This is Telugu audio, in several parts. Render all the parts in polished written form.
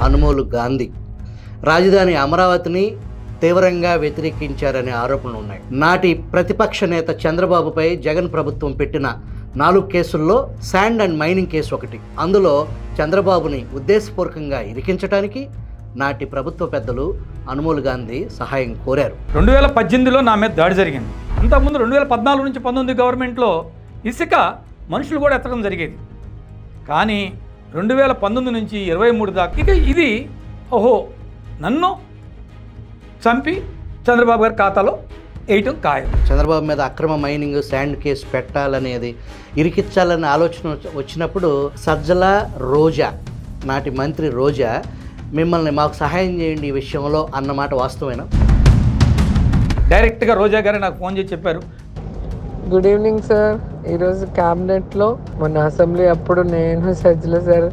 అనుమోలు గాంధీ రాజధాని అమరావతిని తీవ్రంగా వ్యతిరేకించారనే ఆరోపణలు ఉన్నాయి. నాటి ప్రతిపక్ష నేత చంద్రబాబుపై జగన్ ప్రభుత్వం పెట్టిన 4 కేసుల్లో శాండ్ అండ్ మైనింగ్ కేసు ఒకటి. అందులో చంద్రబాబుని ఉద్దేశపూర్వకంగా ఇరికించడానికి నాటి ప్రభుత్వ పెద్దలు అనుమోలు గాంధీ సహాయం కోరారు. 2018లో నా మీద దాడి జరిగింది. అంతకుముందు 2014 నుంచి 19 గవర్నమెంట్లో ఇసుక మనుషులు కూడా ఎత్తడం జరిగేది. కానీ 2019 నుంచి 23 దాకా ఇక ఇది నన్ను చంపి చంద్రబాబు గారి ఖాతాలో వేయటం ఖాయం. చంద్రబాబు మీద అక్రమ మైనింగ్ శాండ్ కేసు పెట్టాలనేది, ఇరికించాలనే ఆలోచన వచ్చినప్పుడు సజ్జల రోజా, నాటి మంత్రి రోజా మిమ్మల్ని మాకు సహాయం చేయండి ఈ విషయంలో అన్నమాట వాస్తవేనా? డైరెక్ట్గా రోజా గారే నాకు ఫోన్ చేసి చెప్పారు. Good evening sir. ఈరోజు క్యాబినెట్లో మొన్న అసెంబ్లీ అప్పుడు నేను Sajjala sir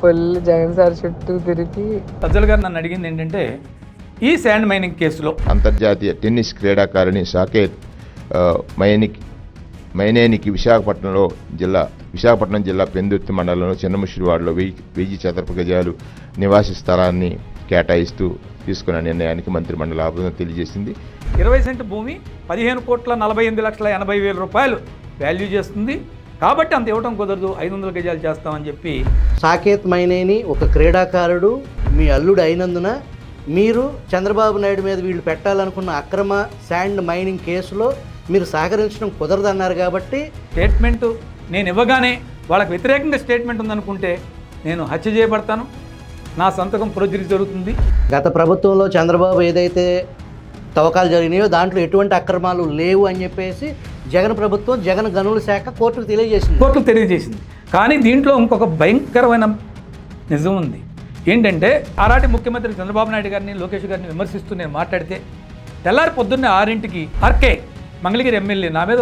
full Jagan sir చుట్టూ తిరిగి సజ్జల గారు నన్ను అడిగింది ఏంటంటే, ఈ శాండ్ మైనింగ్ కేసులో అంతర్జాతీయ టెన్నిస్ క్రీడాకారిణి సాకేత్ మైనేనికి విశాఖపట్నం జిల్లా పెందుర్తి మండలంలో చిన్నముషిరివాడలో 1000 చదరపు గజాలు నివాస స్థలాన్ని కేటాయిస్తూ తీసుకున్న నిర్ణయానికి మంత్రిమండలి ఆమోదం తెలియజేసింది. 20 సెంటు భూమి 15,48,80,000 రూపాయలు వాల్యూ చేస్తుంది. కాబట్టి అంత ఇవ్వడం కుదరదు, 500 గజాలు చేస్తామని చెప్పి. సాకేత్ మైనేని ఒక క్రీడాకారుడు, మీ అల్లుడు అయినందున మీరు చంద్రబాబు నాయుడు మీద వీళ్ళు పెట్టాలనుకున్న అక్రమ శాండ్ మైనింగ్ కేసులో మీరు సహకరించడం కుదరదన్నారు. కాబట్టి స్టేట్మెంటు నేను ఇవ్వగానే వాళ్ళకి వ్యతిరేకంగా స్టేట్మెంట్ ఉందనుకుంటే నేను హత్య చేయబడతాను, నా సంతకం ప్రొడ్యూస్ జరుగుతుంది. గత ప్రభుత్వంలో చంద్రబాబు ఏదైతే తవ్వకాలు జరిగినాయో దాంట్లో ఎటువంటి అక్రమాలు లేవు అని చెప్పేసి జగన్ ప్రభుత్వం, జగన్ గనుల శాఖ కోర్టుకు తెలియజేసింది. కానీ దీంట్లో ఇంకొక భయంకరమైన నిజం ఉంది. ఏంటంటే, ఆనాటి ముఖ్యమంత్రి చంద్రబాబు నాయుడు గారిని, లోకేష్ గారిని విమర్శిస్తూ నేను మాట్లాడితే తెల్లారి పొద్దున్నే 6ంటికి ఆర్కే మంగళగిరి ఎమ్మెల్యే నా మీద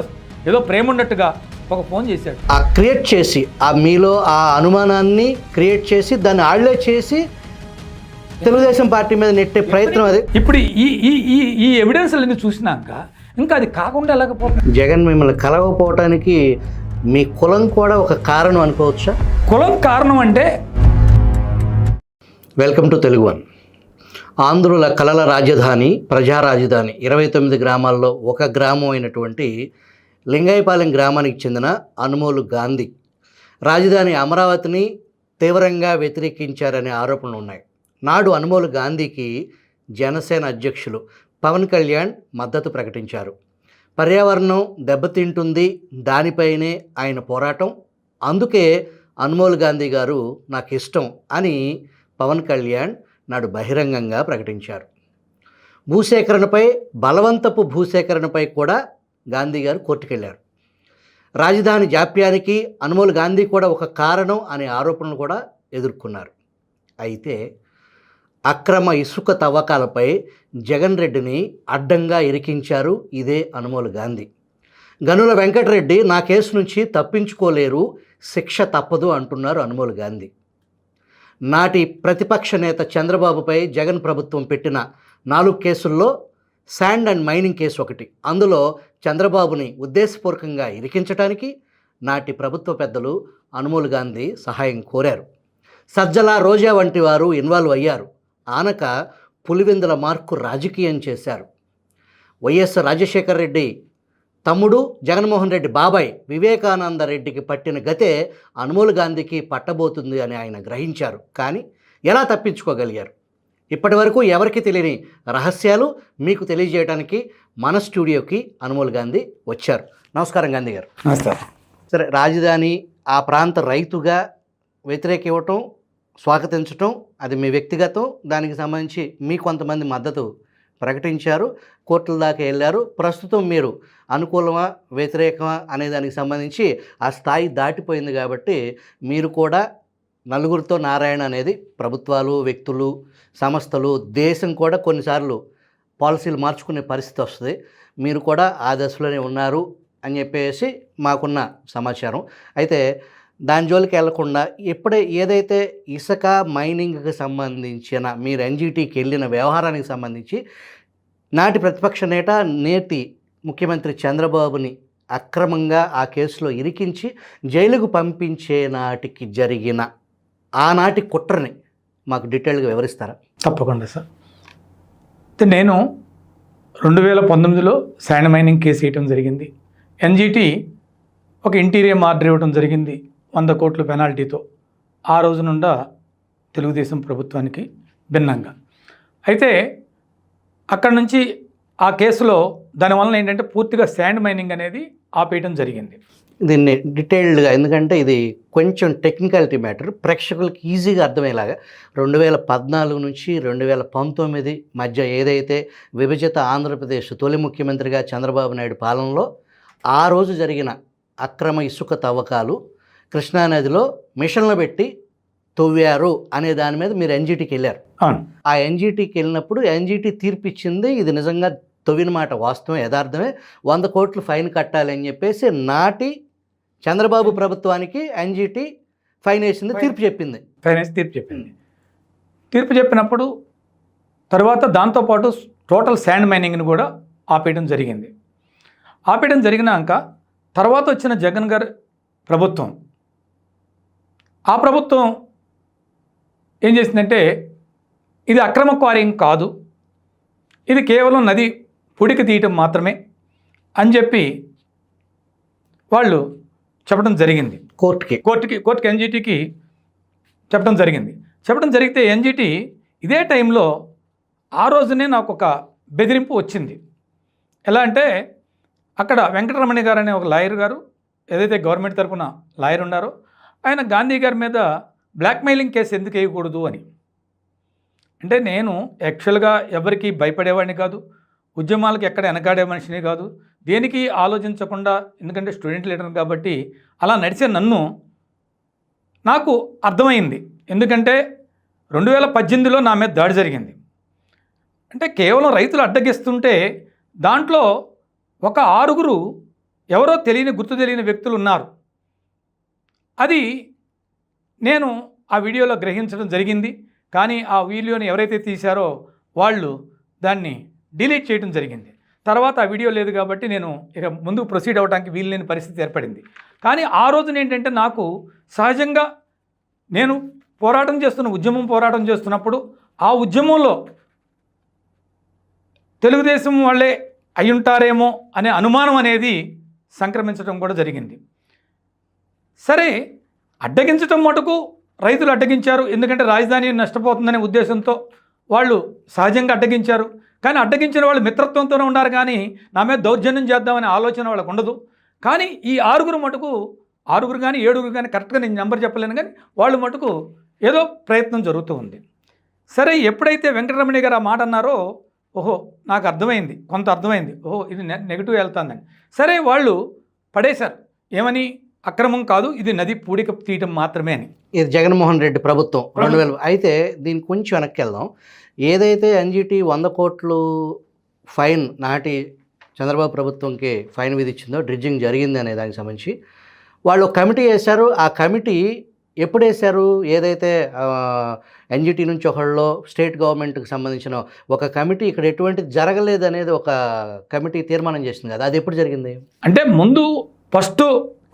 ఏదో ప్రేమ ఉన్నట్టుగా ఒక ఫోన్ చేశాడు. క్రియేట్ చేసి మీలో ఆ అనుమానాన్ని క్రియేట్ చేసి దాన్ని ఆళ్లే చేసి తెలుగుదేశం పార్టీ మీద నెట్టే ప్రయత్నం అది. ఇప్పుడు ఈ ఎవిడెన్స్లన్నీ చూసినాక ఇంకా అది కాకుండా ఎలాగపోతుంది. జగన్ మిమ్మల్ని కలవకపోవటానికి మీ కులం కూడా ఒక కారణం అనుకోవచ్చా? కులం కారణం అంటే, వెల్కమ్ టు తెలుగు వన్. ఆంధ్రుల కలల రాజధాని, ప్రజా రాజధాని 29 గ్రామాల్లో ఒక గ్రామం అయినటువంటి లింగయ్యపాలెం గ్రామానికి చెందిన అనుమోలు గాంధీ రాజధాని అమరావతిని తీవ్రంగా వ్యతిరేకించారనే ఆరోపణలు ఉన్నాయి. నాడు అనుమోలు గాంధీకి జనసేన అధ్యక్షులు పవన్ కళ్యాణ్ మద్దతు ప్రకటించారు. పర్యావరణం దెబ్బతింటుంది, దానిపైనే ఆయన పోరాటం, అందుకే అనుమోలు గాంధీ గారు నాకు ఇష్టం అని పవన్ కళ్యాణ్ నాడు బహిరంగంగా ప్రకటించారు. భూసేకరణపై, బలవంతపు భూసేకరణపై కూడా గాంధీ గారు కోర్టుకెళ్లారు. రాజధాని జాప్యానికి అనుమోలు గాంధీ కూడా ఒక కారణం అనే ఆరోపణలు కూడా ఎదుర్కొన్నారు. అయితే అక్రమ ఇసుక తవ్వకాలపై జగన్ రెడ్డిని అడ్డంగా ఇరికించారు ఇదే అనుమోలు గాంధీ. గనుల వెంకటరెడ్డి నా కేసు నుంచి తప్పించుకోలేరు, శిక్ష తప్పదు అంటున్నారు అనుమోలు గాంధీ. నాటి ప్రతిపక్ష నేత చంద్రబాబుపై జగన్ ప్రభుత్వం పెట్టిన 4 కేసుల్లో శాండ్ అండ్ మైనింగ్ కేసు ఒకటి. అందులో చంద్రబాబుని ఉద్దేశపూర్వకంగా ఇరికించడానికి నాటి ప్రభుత్వ పెద్దలు అనుమోలు గాంధీ సహాయం కోరారు. సజ్జల, రోజా వంటి వారు ఇన్వాల్వ్ అయ్యారు. ఆనక పులివెందుల మార్కు రాజకీయం చేశారు. వైఎస్ రాజశేఖర రెడ్డి తమ్ముడు, జగన్మోహన్ రెడ్డి బాబాయ్ వివేకానంద రెడ్డికి పట్టిన గతే అనుమోలు గాంధీకి పట్టబోతుంది అని ఆయన గ్రహించారు. కానీ ఎలా తప్పించుకోగలిగారు? ఇప్పటి వరకు ఎవరికి తెలియని రహస్యాలు మీకు తెలియజేయడానికి మన స్టూడియోకి అనుమోలు గాంధీ వచ్చారు. నమస్కారం గాంధీ గారు. నమస్కారం. సరే, రాజధాని ఆ ప్రాంత రైతుగా వ్యతిరేక ఇవ్వటం, స్వాగతించటం అది మీ వ్యక్తిగతం. దానికి సంబంధించి మీ కొంతమంది మద్దతు ప్రకటించారు, కోర్టుల దాకా వెళ్ళారు. ప్రస్తుతం మీరు అనుకూలమా వ్యతిరేకమా అనే దానికి సంబంధించి ఆ స్థాయి దాటిపోయింది. కాబట్టి మీరు కూడా నలుగురితో నారాయణ అనేది ప్రభుత్వాలు, వ్యక్తులు, సంస్థలు, దేశం కూడా కొన్నిసార్లు పాలసీలు మార్చుకునే పరిస్థితి వస్తుంది. మీరు కూడా ఆ దశలోనే ఉన్నారు అని చెప్పేసి మాకున్న సమాచారం. అయితే దాని జోలికి వెళ్లకుండా ఇప్పుడే ఏదైతే ఇసుక మైనింగ్కి సంబంధించిన మీరు ఎన్జిటికి వెళ్ళిన వ్యవహారానికి సంబంధించి నాటి ప్రతిపక్ష నేత, నేటి ముఖ్యమంత్రి చంద్రబాబుని అక్రమంగా ఆ కేసులో ఇరికించి జైలుకు పంపించే నాటికి జరిగిన ఆనాటి కుట్రని మాకు డీటెయిల్గా వివరిస్తారా? తప్పకుండా సార్. అయితే నేను 2019లో శాండ్ మైనింగ్ కేసు వేయటం జరిగింది. ఎన్జిటి ఒక ఇంటీరియర్ ఆర్డర్ ఇవ్వడం జరిగింది 100 కోట్ల పెనాల్టీతో. ఆ రోజు నుండా తెలుగుదేశం ప్రభుత్వానికి భిన్నంగా. అయితే అక్కడ నుంచి ఆ కేసులో దానివల్ల ఏంటంటే పూర్తిగా శాండ్ మైనింగ్ అనేది ఆపేయడం జరిగింది. దీన్ని డీటెయిల్డ్గా, ఎందుకంటే ఇది కొంచెం టెక్నికాలిటీ మ్యాటర్, ప్రేక్షకులకు ఈజీగా అర్థమయ్యేలాగా 2014 నుంచి 2019 మధ్య ఏదైతే విభజిత ఆంధ్రప్రదేశ్ తొలి ముఖ్యమంత్రిగా చంద్రబాబు నాయుడు పాలనలో ఆ రోజు జరిగిన అక్రమ ఇసుక తవ్వకాలు కృష్ణానదిలో మిషన్లు పెట్టి తవ్వారు అనే దాని మీద మీరు ఎన్జిటికి వెళ్ళారు. అవును. ఆ ఎన్జిటికి వెళ్ళినప్పుడు ఎన్జిటి తీర్పు ఇచ్చింది, ఇది నిజంగా తవ్విన మాట వాస్తవం, యథార్థమే, 100 కోట్లు ఫైన్ కట్టాలి అని చెప్పేసి నాటి చంద్రబాబు ప్రభుత్వానికి ఎన్జిటి ఫైన్ వేసింది, తీర్పు చెప్పింది. ఫైనాన్స్ తీర్పు చెప్పినప్పుడు తర్వాత దాంతోపాటు టోటల్ శాండ్ మైనింగ్ని కూడా ఆపేయడం జరిగింది. ఆపేయడం జరిగినాక తర్వాత వచ్చిన జగన్ గారి ప్రభుత్వం, ఆ ప్రభుత్వం ఏం చేసిందంటే ఇది అక్రమ క్వారీయింగ్ కాదు, ఇది కేవలం నది పుడికి తీయటం మాత్రమే అని చెప్పి వాళ్ళు చెప్పడం జరిగింది. కోర్టుకి ఎన్జిటికి చెప్పడం జరిగింది. చెప్పడం జరిగితే ఎన్జిటి ఇదే టైంలో ఆ రోజునే నాకు ఒక బెదిరింపు వచ్చింది. ఎలా అంటే అక్కడ వెంకటరమణ గారు అనే ఒక లాయర్ గారు, ఏదైతే గవర్నమెంట్ తరఫున లాయర్ ఉన్నారో ఆయన గాంధీ గారి మీద బ్లాక్మెయిలింగ్ కేసు ఎందుకు వేయకూడదు అని. అంటే నేను యాక్చువల్గా ఎవరికి భయపడేవాడిని కాదు, ఉద్యమాలకు ఎక్కడ వెనకాడే మనిషిని కాదు, దేనికి ఆలోచించకుండా, ఎందుకంటే స్టూడెంట్ లీడర్ కాబట్టి అలా నడిచే నన్ను నాకు అర్థమైంది. ఎందుకంటే 2018లో నా మీద దాడి జరిగింది. అంటే కేవలం రైతులు అడ్డగిస్తుంటే దాంట్లో ఒక 6 ఎవరో గుర్తు తెలియని వ్యక్తులు ఉన్నారు. అది నేను ఆ వీడియోలో గ్రహించడం జరిగింది. కానీ ఆ వీడియోని ఎవరైతే తీశారో వాళ్ళు దాన్ని డిలీట్ చేయడం జరిగింది. తర్వాత ఆ వీడియో లేదు కాబట్టి నేను ఇక ముందుకు ప్రొసీడ్ అవ్వడానికి వీల్లేని పరిస్థితి ఏర్పడింది. కానీ ఆ రోజున ఏంటంటే నాకు సహజంగా నేను పోరాటం చేస్తున్నప్పుడు ఆ ఉద్యమంలో తెలుగుదేశం వాళ్ళే అయ్యుంటారేమో అనే అనుమానం అనేది సంక్రమించడం కూడా జరిగింది. సరే, అడ్డగించడం మటుకు రైతులు అడ్డగించారు, ఎందుకంటే రాజధాని నష్టపోతుందనే ఉద్దేశంతో వాళ్ళు సహజంగా అడ్డగించారు. కానీ అడ్డగించిన వాళ్ళు మిత్రత్వంతోనే ఉన్నారు, కానీ నా మీద దౌర్జన్యం చేద్దామనే ఆలోచన వాళ్ళకు ఉండదు. కానీ ఈ 6 మటుకు 6 కానీ 7 కానీ కరెక్ట్గా నేను నెంబర్ చెప్పలేను, కానీ వాళ్ళు మటుకు ఏదో ప్రయత్నం జరుగుతూ ఉంది. సరే, ఎప్పుడైతే వెంకటరమణ గారు ఆ మాట అన్నారో ఓహో నాకు అర్థమైంది, కొంత అర్థమైంది, ఓహో ఇది నెగిటివ్ వెళ్తుందని. సరే, వాళ్ళు పడేశారు ఏమని, అక్రమం కాదు, ఇది నది పూడిక తీయటం మాత్రమే అని. ఇది జగన్మోహన్ రెడ్డి ప్రభుత్వం 2000. అయితే దీనికి కొంచెం వెనక్కి వెళ్దాం. ఏదైతే ఎన్జిటి 100 కోట్లు ఫైన్ నాటి చంద్రబాబు ప్రభుత్వంకి ఫైన్ విధించిందో, డ్రిడ్జింగ్ జరిగింది అనే దానికి సంబంధించి వాళ్ళు కమిటీ వేశారు. ఆ కమిటీ ఎప్పుడు వేశారు? ఏదైతే ఎన్జిటి నుంచి ఒకళ్ళు, స్టేట్ గవర్నమెంట్కి సంబంధించిన ఒక కమిటీ ఇక్కడ ఎటువంటిది జరగలేదు అనేది ఒక కమిటీ తీర్మానం చేసింది కదా, అది ఎప్పుడు జరిగింది? అంటే ముందు ఫస్ట్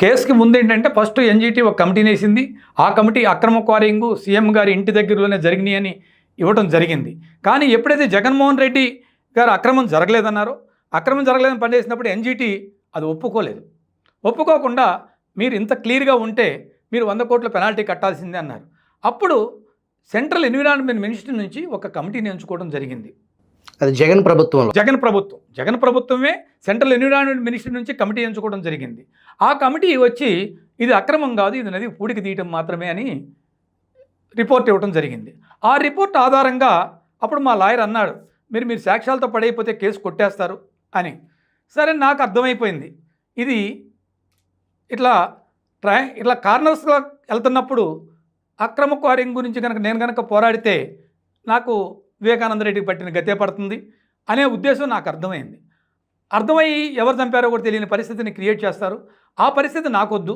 కేసుకి ముందు ఏంటంటే ఫస్ట్ ఎన్జిటి ఒక కమిటీని వేసింది. ఆ కమిటీ అక్రమ క్వారీయింగ్ సీఎం గారి ఇంటి దగ్గరలోనే జరిగినాయి అని ఇవ్వడం జరిగింది. కానీ ఎప్పుడైతే జగన్మోహన్ రెడ్డి గారు అక్రమం జరగలేదన్నారో, అక్రమం జరగలేదని పనిచేసినప్పుడు ఎన్జిటి అది ఒప్పుకోలేదు. ఒప్పుకోకుండా మీరు ఇంత క్లియర్గా ఉంటే మీరు 100 కోట్ల పెనాల్టీ కట్టాల్సిందే అన్నారు. అప్పుడు సెంట్రల్ ఎన్విరాన్మెంట్ మినిస్ట్రీ నుంచి ఒక కమిటీని ఎంచుకోవడం జరిగింది. అది జగన్ ప్రభుత్వమే సెంట్రల్ ఎన్విరాన్మెంట్ మినిస్ట్రీ నుంచి కమిటీ ఎంచుకోవడం జరిగింది. ఆ కమిటీ వచ్చి ఇది అక్రమం కాదు, ఇది నది పూడికి తీయటం మాత్రమే అని రిపోర్ట్ ఇవ్వడం జరిగింది. ఆ రిపోర్ట్ ఆధారంగా అప్పుడు మా లాయర్ అన్నాడు, మీరు సాక్ష్యాలతో పడైపోతే కేసు కొట్టేస్తారు అని. సరే, నాకు అర్థమైపోయింది ఇది ఇట్లా కార్నర్స్గా వెళ్తున్నప్పుడు అక్రమ క్వారీయింగ్ గురించి నేను పోరాడితే నాకు వివేకానంద రెడ్డికి పట్టిన గతే పడుతుంది అనే ఉద్దేశం నాకు అర్థమైంది. అర్థమయ్యి ఎవరు చంపారో కూడా తెలియని పరిస్థితిని క్రియేట్ చేస్తారు, ఆ పరిస్థితి నాకొద్దు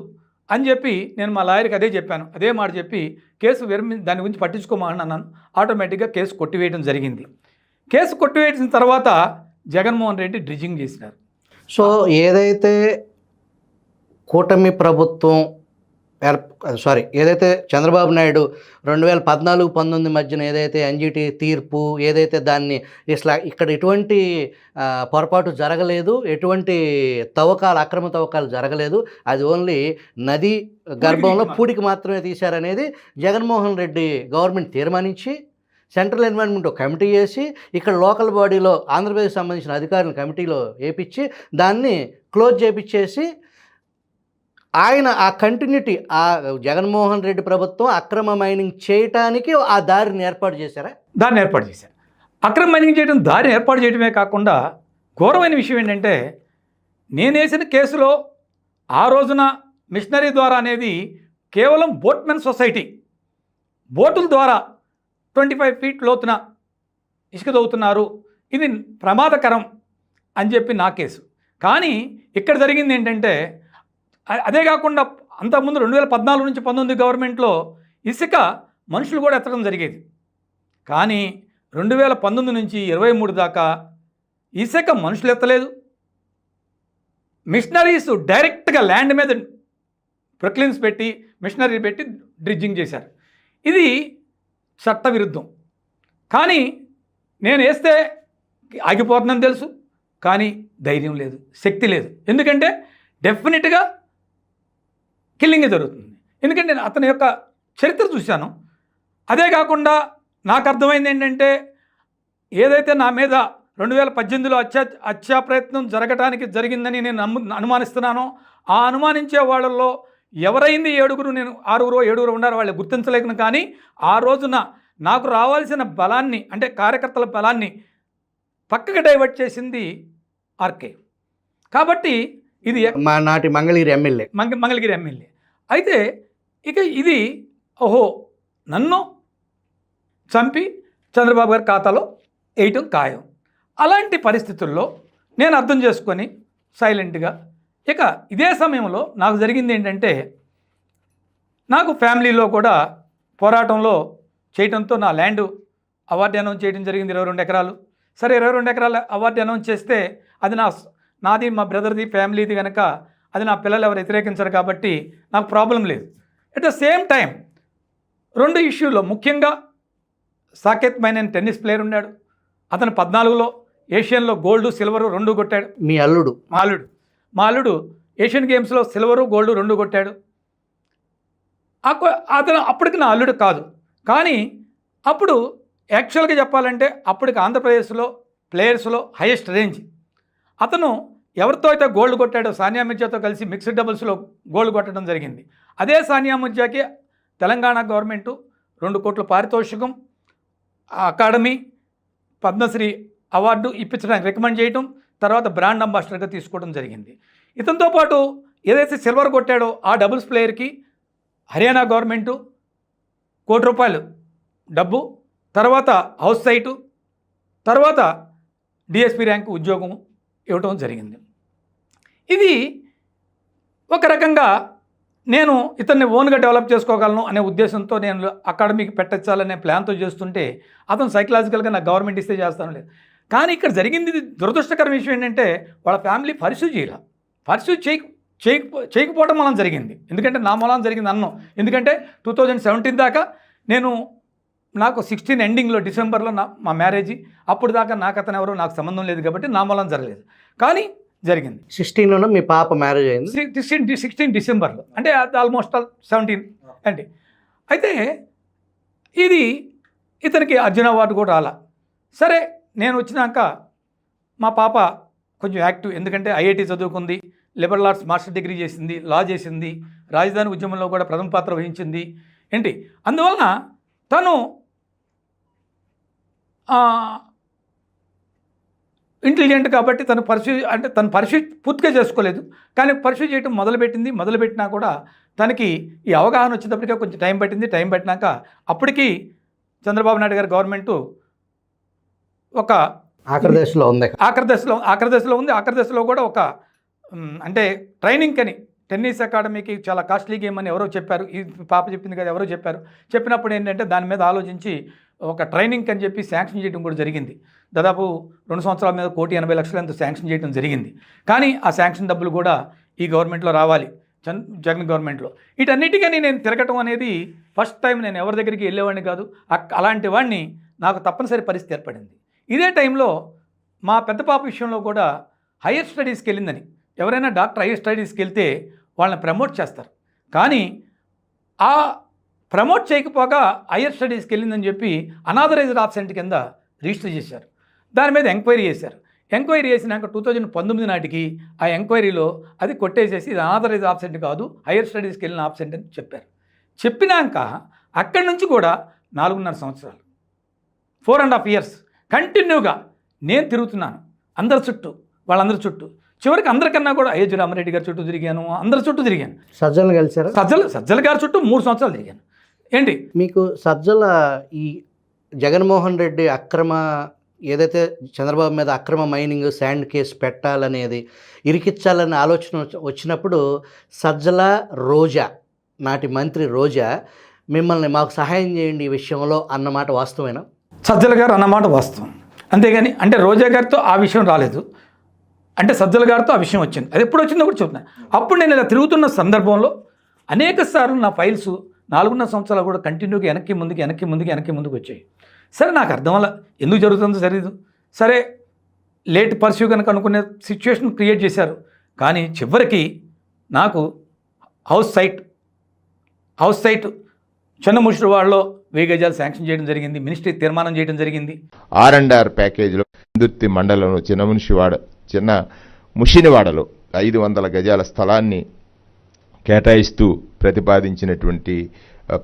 అని చెప్పి నేను మా లాయర్కి అదే చెప్పాను. అదే మాట చెప్పి కేసు దాని గురించి పట్టించుకోమని అన్నాను. ఆటోమేటిక్గా కేసు కొట్టివేయడం జరిగింది. కేసు కొట్టివేసిన తర్వాత జగన్మోహన్ రెడ్డి డ్రిడ్జింగ్ చేసినారు. సో ఏదైతే కూటమి ప్రభుత్వం ఏదైతే చంద్రబాబు నాయుడు 2014-19 మధ్యన ఏదైతే ఎన్జిటి తీర్పు ఏదైతే దాన్ని ఇక్కడ ఎటువంటి పొరపాటు జరగలేదు, ఎటువంటి అక్రమ తవ్వకాలు జరగలేదు, అది ఓన్లీ నది గర్భంలో పూడికి మాత్రమే తీశారనేది జగన్మోహన్ రెడ్డి గవర్నమెంట్ తీర్మానించి సెంట్రల్ ఎన్విరాన్మెంట్ కమిటీ చేసి ఇక్కడ లోకల్ బాడీలో ఆంధ్రప్రదేశ్ సంబంధించిన అధికారులను కమిటీలో వేయించి దాన్ని క్లోజ్ చేయించేసి ఆయన ఆ కంటిన్యూటీ ఆ జగన్మోహన్ రెడ్డి ప్రభుత్వం అక్రమ మైనింగ్ చేయటానికి ఆ దారిని ఏర్పాటు చేశారా? దాన్ని ఏర్పాటు చేశారు. అక్రమ మైనింగ్ చేయడం దారిని ఏర్పాటు చేయడమే కాకుండా ఘోరమైన విషయం ఏంటంటే, నేను వేసిన కేసులో ఆ రోజున మిషనరీ ద్వారా అనేది కేవలం బోట్మెన్ సొసైటీ బోటుల ద్వారా 25 ఫీట్ లోతున ఇసుక తవ్వుతున్నారు, ఇది ప్రమాదకరం అని చెప్పి నా కేసు. కానీ ఇక్కడ జరిగింది ఏంటంటే, అదే కాకుండా అంతకుముందు 2014-19 గవర్నమెంట్లో ఇసుక మనుషులు కూడా ఎత్తడం జరిగేది. కానీ 2019 నుంచి 23 దాకా ఇసుక మనుషులు ఎత్తలేదు, మిషనరీస్ డైరెక్ట్గా ల్యాండ్ మీద ప్రొక్లైన్స్ పెట్టి మిషనరీ పెట్టి డ్రిడ్జింగ్ చేశారు. ఇది చట్టవిరుద్ధం. కానీ నేను వేస్తే ఆగిపోతుందని తెలుసు, కానీ ధైర్యం లేదు, శక్తి లేదు. ఎందుకంటే డెఫినెట్గా కిల్లింగే జరుగుతుంది. ఎందుకంటే నేను అతని యొక్క చరిత్ర చూశాను. అదే కాకుండా నాకు అర్థమైంది ఏంటంటే, ఏదైతే నా మీద 2018లో హత్యా ప్రయత్నం జరగటానికి జరిగిందని నేను అనుమానిస్తున్నానో, ఆ అనుమానించే వాళ్ళల్లో ఎవరైంది 7 నేను 6-7 ఉన్నారు, వాళ్ళు గుర్తించలేకను. కానీ ఆ రోజున నాకు రావాల్సిన బలాన్ని, అంటే కార్యకర్తల బలాన్ని పక్కకి డైవర్ట్ చేసింది ఆర్కే. కాబట్టి ఇది మా నాటి మంగళగిరి ఎమ్మెల్యే అయితే ఇక ఇది నన్ను చంపి చంద్రబాబు గారి ఖాతాలో వేయటం ఖాయం. అలాంటి పరిస్థితుల్లో నేను అర్థం చేసుకొని సైలెంట్గా ఇక ఇదే సమయంలో నాకు జరిగింది ఏంటంటే, నాకు ఫ్యామిలీలో కూడా పోరాటంలో చేయడంతో నా ల్యాండ్ అవార్డు అనౌన్స్ చేయడం జరిగింది, 22 ఎకరాలు. సరే, 22 ఎకరాల అవార్డు అనౌన్స్ చేస్తే అది నాది మా బ్రదర్ది ఫ్యామిలీది కనుక అది నా పిల్లలు ఎవరు వ్యతిరేకించరు కాబట్టి నాకు ప్రాబ్లం లేదు. అట్ ద సేమ్ టైం 2 ఇష్యూలో ముఖ్యంగా సాకేత్ మైనన్ టెన్నిస్ ప్లేయర్ ఉన్నాడు. అతను 14లో ఏషియన్లో గోల్డ్ సిల్వరు 2 కొట్టాడు. మా అల్లుడు ఏషియన్ గేమ్స్లో సిల్వరు గోల్డ్ 2 కొట్టాడు. అతను అప్పటికి నా అల్లుడు కాదు, కానీ అప్పుడు యాక్చువల్గా చెప్పాలంటే అప్పటికి ఆంధ్రప్రదేశ్లో ప్లేయర్స్లో హైయెస్ట్ రేంజ్. అతను ఎవరితో అయితే గోల్డ్ కొట్టాడో సానియా మిర్జాతో కలిసి మిక్స్డ్ డబుల్స్లో గోల్డ్ కొట్టడం జరిగింది. అదే సానియా మిర్జాకి తెలంగాణ గవర్నమెంటు 2 కోట్ల పారితోషికం, అకాడమీ, పద్మశ్రీ అవార్డు ఇప్పించడానికి రికమెండ్ చేయటం, తర్వాత బ్రాండ్ అంబాసిడర్గా తీసుకోవడం జరిగింది. ఇతనితో పాటు ఏదైతే సిల్వర్ కొట్టాడో ఆ డబుల్స్ ప్లేయర్కి హర్యానా గవర్నమెంటు ₹1 కోటి డబ్బు, తర్వాత హౌస్ సైటు, తర్వాత డిఎస్పీ ర్యాంకు ఉద్యోగం ఇవ్వటం జరిగింది. ఇది ఒక రకంగా నేను ఇతన్ని ఓన్గా డెవలప్ చేసుకోగలను అనే ఉద్దేశంతో నేను అకాడమీకి పెట్టచ్చాలనే ప్లాన్తో చేస్తుంటే, అతను సైకలాజికల్గా నాకు గవర్నమెంట్ ఇస్తే చేస్తాను లేదు. కానీ ఇక్కడ జరిగింది దురదృష్టకర విషయం ఏంటంటే, వాళ్ళ ఫ్యామిలీ పర్స్యూ చేయకపోవడం వలన జరిగింది. ఎందుకంటే నా మూలాన జరిగింది అన్నం. ఎందుకంటే 2017 దాకా నాకు 16 ఎండింగ్లో డిసెంబర్లో మా మ్యారేజీ, అప్పుడు దాకా అతను ఎవరో నాకు సంబంధం లేదు కాబట్టి నా మూలాన జరగలేదు. కానీ జరిగింది 16లోనే మీ పాప మ్యారేజ్ అయింది. 16 డిసెంబర్లో, అంటే ఆల్మోస్ట్ 17 అంటే. అయితే ఇది ఇతనికి అర్జున అవార్డు కూడా రాలా. సరే, నేను వచ్చినాక మా పాప కొంచెం యాక్టివ్, ఎందుకంటే ఐఐటి చదువుకుంది, లిబరల్ ఆర్ట్స్ మాస్టర్ డిగ్రీ చేసింది, లా చేసింది, రాజధాని ఉద్యమంలో కూడా ప్రథమ పాత్ర వహించింది అందువలన తను ఇంటెలిజెంట్ కాబట్టి తను పర్స్యూ పూర్తిగా చేసుకోలేదు. కానీ పర్స్యూ చేయడం మొదలుపెట్టినా కూడా తనకి ఈ అవగాహన వచ్చేటప్పటికే కొంచెం టైం పట్టినాక అప్పటికి చంద్రబాబు నాయుడు గారి గవర్నమెంటు ఒక ఆఖరి దశలో ఉంది. ఆఖరి దశలో కూడా ఒక అంటే ట్రైనింగ్ అని టెన్నిస్ అకాడమీకి చాలా కాస్ట్లీ గేమ్ అని ఎవరో చెప్పారు. ఈ పాప చెప్పింది కదా, ఎవరో చెప్పినప్పుడు ఏంటంటే దాని మీద ఆలోచించి ఒక ట్రైనింగ్ అని చెప్పి శాంక్షన్ చేయడం కూడా జరిగింది. దాదాపు 2 సంవత్సరాల మీద 1,80,00,000 ఎంతో శాంక్షన్ చేయడం జరిగింది. కానీ ఆ శాంక్షన్ డబ్బులు కూడా ఈ గవర్నమెంట్లో రావాలి. జగన్ గవర్నమెంట్లో. వీటన్నిటికని నేను తిరగటం అనేది ఫస్ట్ టైం. నేను ఎవరి దగ్గరికి వెళ్ళేవాడిని కాదు. అలాంటి వాడిని నాకు తప్పనిసరి పరిస్థితి ఏర్పడింది. ఇదే టైంలో మా పెద్ద పాప విషయంలో కూడా హైయర్ స్టడీస్కి వెళ్ళిందని, ఎవరైనా డాక్టర్ హైయర్ స్టడీస్కి వెళ్తే వాళ్ళని ప్రమోట్ చేస్తారు. కానీ ఆ ప్రమోట్ చేయకపోగా హైయర్ స్టడీస్కి వెళ్ళిందని చెప్పి అనాథరైజ్డ్ ఆబ్సెంట్ కింద రిజిస్టర్ చేశారు. దాని మీద ఎంక్వైరీ చేశారు. ఎంక్వైరీ చేసినాక 2019 నాటికి ఆ ఎంక్వైరీలో అది కొట్టేసేసి ఇది అనాథరైజ్డ్ ఆబ్సెంట్ కాదు, హైయర్ స్టడీస్కి వెళ్ళిన ఆబ్సెంట్ అని చెప్పారు. చెప్పినాక అక్కడి నుంచి కూడా 4.5 సంవత్సరాలు 4.5 years కంటిన్యూగా నేను తిరుగుతున్నాను అందరి చుట్టూ, వాళ్ళందరి చుట్టూ. చివరికి అందరికన్నా కూడా అయోధ్య రామరెడ్డి గారి చుట్టూ తిరిగాను, అందరి చుట్టూ తిరిగాను. సజ్జలు కలిసారా? సజ్జల గారి చుట్టూ 3 సంవత్సరాలు తిరిగాను. ఏంటి మీకు సజ్జల ఈ జగన్మోహన్ రెడ్డి ఏదైతే చంద్రబాబు మీద అక్రమ మైనింగ్ శాండ్ కేసు పెట్టాలనేది, ఇరికిచ్చాలనే ఆలోచన వచ్చినప్పుడు సజ్జల రోజా, నాటి మంత్రి రోజా మిమ్మల్ని మాకు సహాయం చేయండి ఈ విషయంలో అన్నమాట వాస్తవేనా? సజ్జల గారు అన్నమాట వాస్తవం. అంతేగాని అంటే రోజా గారితో ఆ విషయం రాలేదు, అంటే సజ్జల గారితో ఆ విషయం వచ్చింది. అది ఎప్పుడు వచ్చిందో కూడా చెప్తున్నాను. అప్పుడు నేను ఇలా తిరుగుతున్న సందర్భంలో అనేక సార్లు నా ఫైల్స్ 4.5 సంవత్సరాలు కూడా కంటిన్యూగా వెనక్కి ముందుకు వచ్చాయి. సరే, నాకు అర్థం వల్ల ఎందుకు జరుగుతుందో తెలియదు. సరే, లేట్ పర్స్యూ కనుక అనుకునే సిచ్యువేషన్ క్రియేట్ చేశారు. కానీ చివరికి నాకు హౌస్ సైట్ చిన్నముషిరివాడలో 1000 గజాలు శాంక్షన్ చేయడం జరిగింది. మినిస్ట్రీ తీర్మానం చేయడం జరిగింది. R&R ప్యాకేజీలో పెందుర్తి మండలంలో చిన్న ముషినివాడలో 500 గజాల స్థలాన్ని కేటాయిస్తూ ప్రతిపాదించినటువంటి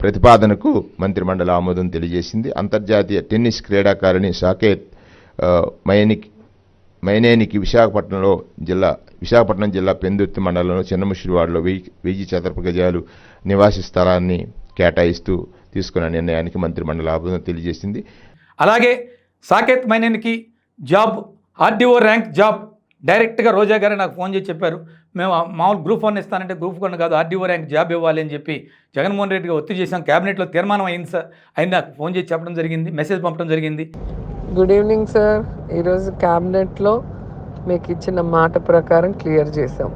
ప్రతిపాదనకు మంత్రిమండలి ఆమోదం తెలియజేసింది. అంతర్జాతీయ టెన్నిస్ క్రీడాకారిణి సాకేత్ మైనేనికి విశాఖపట్నం జిల్లా పెందుర్తి మండలంలో చిన్నముషిరివాడలో 1000 చదరపు గజాలు నివాసి స్థలాన్ని కేటాయిస్తూ తీసుకున్న నిర్ణయానికి మంత్రిమండలి ఆమోదం తెలియజేసింది. అలాగే సాకేత్ మైనేనికి జాబ్, ఆర్డీఓ ర్యాంక్ జాబ్ డైరెక్ట్గా రోజా గారే నాకు ఫోన్ చేసి చెప్పారు. మేము మామూలు గ్రూప్ 1 ఇస్తానంటే గ్రూప్ 1 కాదు, ఆర్డీఓ ర్యాంక్ జాబ్ ఇవ్వాలి అని చెప్పి జగన్మోహన్ రెడ్డిగా ఒత్తిడి చేశాం. క్యాబినెట్లో తీర్మానం అయింది సార్, ఆయన నాకు ఫోన్ చేసి చెప్పడం జరిగింది, మెసేజ్ పంపడం జరిగింది. Good evening sir. ఈరోజు క్యాబినెట్లో మీకు ఇచ్చిన మాట ప్రకారం క్లియర్ చేసాం.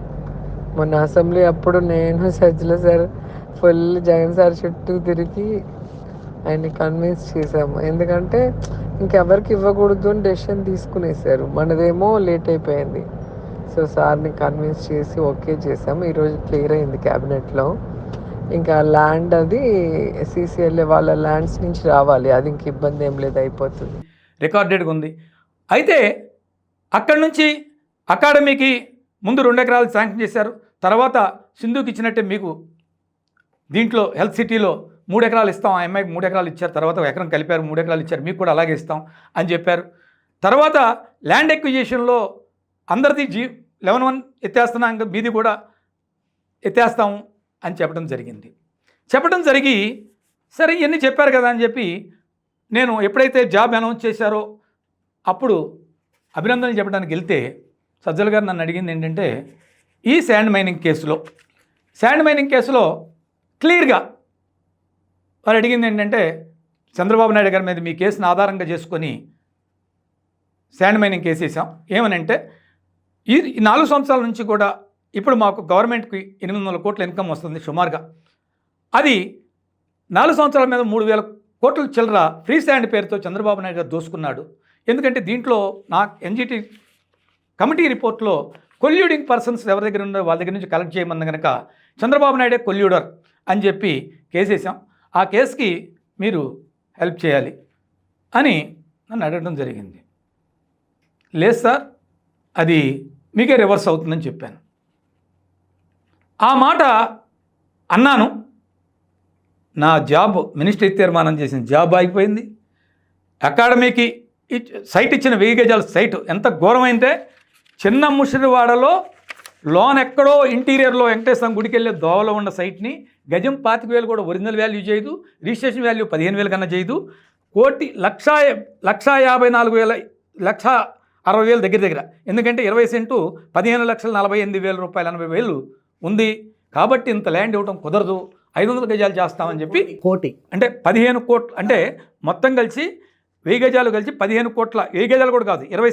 మొన్న అసెంబ్లీ అప్పుడు నేను Sajjala sir full Jagan sir చుట్టూ తిరిగి ఆయన్ని కన్విన్స్ చేసాము. ఎందుకంటే ఇంకెవరికి ఇవ్వకూడదు అని డెసిషన్ తీసుకునేసారు. మనదేమో లేట్ అయిపోయింది. సో సార్ని కన్విన్స్ చేసి ఓకే చేసాము. ఈరోజు క్లియర్ అయింది క్యాబినెట్లో. ఇంకా ల్యాండ్ అది CCLA వాళ్ళ ల్యాండ్స్ నుంచి రావాలి, అది ఇంక ఇబ్బంది ఏం లేదు, అయిపోతుంది. రికార్డెడ్గా ఉంది. అయితే అక్కడి నుంచి అకాడమీకి ముందు 2 ఎకరాలు శాంక్షన్ చేశారు. తర్వాత సింధుకి ఇచ్చినట్టే మీకు దీంట్లో హెల్త్ సిటీలో 3 ఎకరాలు ఇస్తాం, ఆ అమ్మాయికి 3 ఎకరాలు ఇచ్చారు. తర్వాత 1 ఎకరం కలిపారు, 3 ఎకరాలు ఇచ్చారు, మీకు కూడా అలాగే ఇస్తాం అని చెప్పారు. తర్వాత ల్యాండ్ ఎక్విజిషన్లో అందరిది 11-1 ఎత్తేస్తున్నాం, ఇంకా మీది కూడా ఎత్తేస్తాము అని చెప్పడం జరిగి సరే ఇవన్నీ చెప్పారు కదా అని చెప్పి నేను ఎప్పుడైతే జాబ్ అనౌన్స్ చేశారో అప్పుడు అభినందనలు చెప్పడానికి వెళ్తే సజ్జల గారు నన్ను అడిగింది ఏంటంటే, ఈ శాండ్ మైనింగ్ కేసులో క్లియర్గా వారు అడిగింది ఏంటంటే, చంద్రబాబు నాయుడు గారి మీద మీ కేసును ఆధారంగా చేసుకొని శాండ్ మైనింగ్ కేసు వేసాం. ఏమనంటే, ఈ 4 సంవత్సరాల నుంచి కూడా ఇప్పుడు మాకు గవర్నమెంట్కి 800 కోట్ల ఇన్కమ్ వస్తుంది సుమారుగా. అది 4 సంవత్సరాల మీద 3000 కోట్ల చిల్లర ఫ్రీ శాండ్ పేరుతో చంద్రబాబు నాయుడు గారు దోసుకున్నాడు. ఎందుకంటే దీంట్లో నాకు NGT కమిటీ రిపోర్ట్లో కొల్యూడింగ్ పర్సన్స్ ఎవరి దగ్గర ఉన్నారో వాళ్ళ దగ్గర నుంచి కలెక్ట్ చేయమని కనుక చంద్రబాబు నాయుడే కొల్యూడర్ అని చెప్పి కేసేసాం. ఆ కేసుకి మీరు హెల్ప్ చేయాలి అని నన్ను అడగడం జరిగింది. లేదు సార్, అది మీకే రివర్స్ అవుతుందని చెప్పాను. ఆ మాట అన్నాను. నా జాబ్ మినిస్ట్రీ తీర్మానం చేసిన జాబ్ ఆగిపోయింది. అకాడమీకి సైట్ ఇచ్చిన 1000 గజాల సైట్ ఎంత ఘోరమైంటే, చిన్న ముషిరివాడలో లోన్ ఎక్కడో ఇంటీరియర్లో వెంకటేశ్వర గుడికి వెళ్ళే దోవలో ఉన్న సైట్ని గజం 25,000 కూడా ఒరిజినల్ వాల్యూ చేయదు, రిజిస్ట్రేషన్ వాల్యూ 15,000 కన్నా చేయదు, 1,54,000 దగ్గర. ఎందుకంటే 20 సెంటు 15,48,000 రూపాయలు 80,000 ఉంది. కాబట్టి ఇంత ల్యాండ్ ఇవ్వడం కుదరదు, 500 గజాలు చేస్తామని చెప్పి కోటి అంటే 15 కోట్లు, అంటే మొత్తం కలిసి 1000 గజాలు కలిసి 15 కోట్ల, 1000 గజాలు కూడా కాదు, 20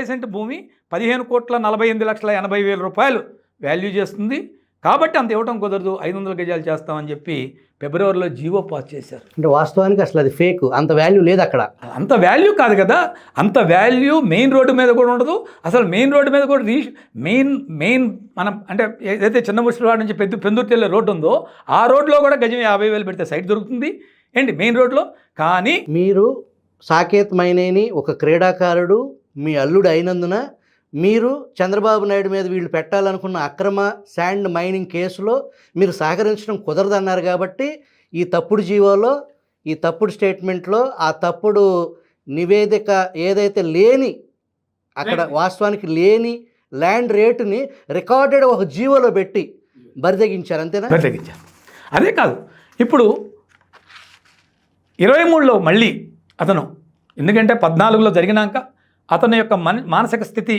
సెంటు భూమి 15,48,80,000 రూపాయలు వాల్యూ చేస్తుంది. కాబట్టి అంత ఇవ్వటం కుదరదు, 500 గజాలు చేస్తామని చెప్పి ఫిబ్రవరిలో జీవో పాస్ చేశారు. అంటే వాస్తవానికి అసలు అది ఫేక్, అంత వాల్యూ లేదు అక్కడ. అంత వాల్యూ కాదు కదా, అంత వాల్యూ మెయిన్ రోడ్డు మీద కూడా ఉండదు. అసలు మెయిన్ రోడ్డు మీద కూడా మెయిన్ మనం అంటే ఏదైతే చిన్న ముసలివాడ నుంచి పెందుర్తి వెళ్ళే రోడ్డు ఉందో ఆ రోడ్లో కూడా గజం 50,000 పెడితే సైట్ దొరుకుతుంది ఏంటి మెయిన్ రోడ్లో. కానీ మీరు సాకేత్ మైనేని ఒక క్రీడాకారుడు మీ అల్లుడు అయినందున మీరు చంద్రబాబు నాయుడు మీద వీళ్ళు పెట్టాలనుకున్న అక్రమ శాండ్ మైనింగ్ కేసులో మీరు సహకరించడం కుదరదన్నారు కాబట్టి ఈ తప్పుడు జీవోలో, ఈ తప్పుడు స్టేట్మెంట్లో, ఆ తప్పుడు నివేదిక ఏదైతే లేని అక్కడ వాస్తవానికి లేని ల్యాండ్ రేటుని రికార్డెడ్ ఒక జీవోలో పెట్టి బరితెగించారు, అంతేనా? బరితెగించారు. అదే కాదు, ఇప్పుడు 23లో మళ్ళీ అతను, ఎందుకంటే 14లో జరిగినాక అతని యొక్క మానసిక స్థితి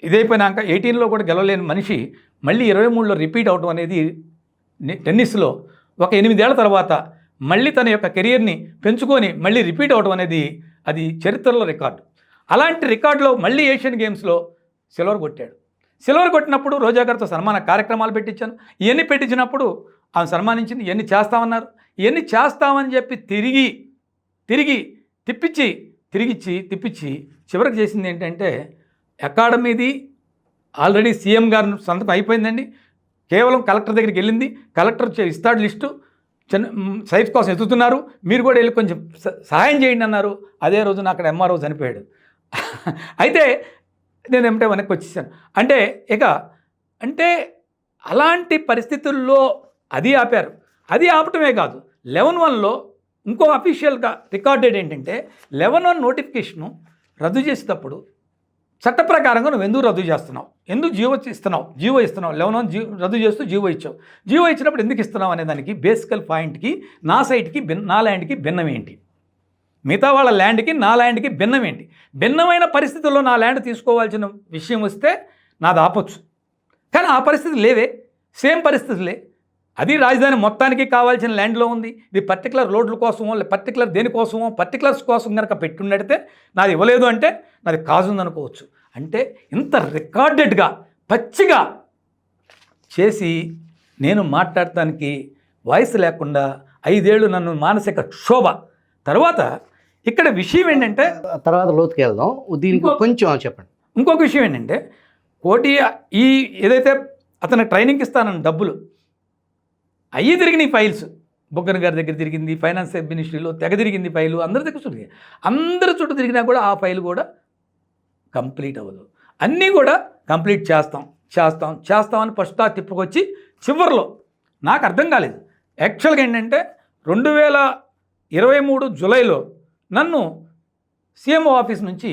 ఇదైపోయినాక 18లో కూడా గెలవలేని మనిషి మళ్ళీ 23లో రిపీట్ అవడం అనేది టెన్నిస్లో ఒక 8 ఏళ్ల తర్వాత మళ్ళీ తన యొక్క కెరియర్ని పెంచుకొని మళ్ళీ రిపీట్ అవడం అనేది అది చరిత్రలో రికార్డు. అలాంటి రికార్డులో మళ్ళీ ఏషియన్ గేమ్స్లో సిల్వర్ కొట్టాడు. సిల్వర్ కొట్టినప్పుడు రోజా గారితో సన్మాన కార్యక్రమాలు పెట్టించాను. ఇవన్నీ పెట్టించినప్పుడు ఆమె సన్మానించింది. ఇవన్నీ చేస్తామన్నారు. ఇవన్నీ చేస్తామని చెప్పి తిప్పించి చివరికి చేసింది ఏంటంటే అకాడమీది ఆల్రెడీ సీఎం గారు సంతకం అయిపోయిందండి. కేవలం కలెక్టర్ దగ్గరికి వెళ్ళింది. కలెక్టర్ ఇస్తాడు లిస్టు, సైట్ కోసం ఎత్తుతున్నారు, మీరు కూడా వెళ్ళి కొంచెం సహాయం చేయండి అన్నారు. అదే రోజున అక్కడ ఎంఆర్ఓ చనిపోయాడు. అయితే నేను ఏమిటో వెనక్కి వచ్చేసాను. అంటే అలాంటి పరిస్థితుల్లో అది ఆపారు. అది ఆపటమే కాదు, 11(1)లో ఇంకో అఫీషియల్గా రికార్డెడ్ ఏంటంటే 11(1) నోటిఫికేషను రద్దు చేసేటప్పుడు చట్ట ప్రకారంగా నువ్వు ఎందుకు రద్దు చేస్తున్నావు, ఎందుకు జీవో ఇస్తున్నావు 11(1) రద్దు చేస్తూ జీవో ఇచ్చావు. జీవో ఇచ్చినప్పుడు ఎందుకు ఇస్తున్నావు అనే దానికి బేసికల్ పాయింట్కి నా సైట్కి నా ల్యాండ్కి భిన్నం ఏంటి, మిగతా వాళ్ళ ల్యాండ్కి నా ల్యాండ్కి భిన్నం ఏంటి, భిన్నమైన పరిస్థితుల్లో నా ల్యాండ్ తీసుకోవాల్సిన విషయం వస్తే నాది ఆపొచ్చు. కానీ ఆ పరిస్థితి లేవే, సేమ్ పరిస్థితులే. అది రాజధాని మొత్తానికి కావాల్సిన ల్యాండ్లో ఉంది. ఇది పర్టికులర్ రోడ్ల కోసమో పర్టికులర్ దేనికోసమో పర్టికులర్స్ కోసం కనుక పెట్టుండితే నాది ఇవ్వలేదు అంటే నాది కాజు ఉందనుకోవచ్చు. అంటే ఇంత రికార్డెడ్గా పచ్చిగా చేసి నేను మాట్లాడటానికి వాయిస్ లేకుండా 5 ఏళ్ళు నన్ను మానసిక క్షోభ తర్వాత. ఇక్కడ విషయం ఏంటంటే తర్వాత లోతుకి వెళ్దాం, దీనికి కొంచెం చెప్పండి. ఇంకొక విషయం ఏంటంటే ఈ ఏదైతే అతను ట్రైనింగ్ ఇస్తానన్న డబ్బులు అయ్యి తిరిగినాయి. ఫైల్స్ బొగ్గన గారి దగ్గర తిరిగింది, ఫైనాన్స్ మినిస్ట్రీలో తెగ తిరిగింది ఫైలు, అందరి దగ్గర చుట్టూ అందరి చుట్టూ తిరిగినా కూడా ఆ ఫైల్ కూడా కంప్లీట్ అవ్వదు. అన్నీ కూడా కంప్లీట్ చేస్తామని ఫస్ట్ తిప్పుకొచ్చి చివరిలో నాకు అర్థం కాలేదు. యాక్చువల్గా ఏంటంటే 2023 జూలైలో నన్ను సీఎంఓ ఆఫీస్ నుంచి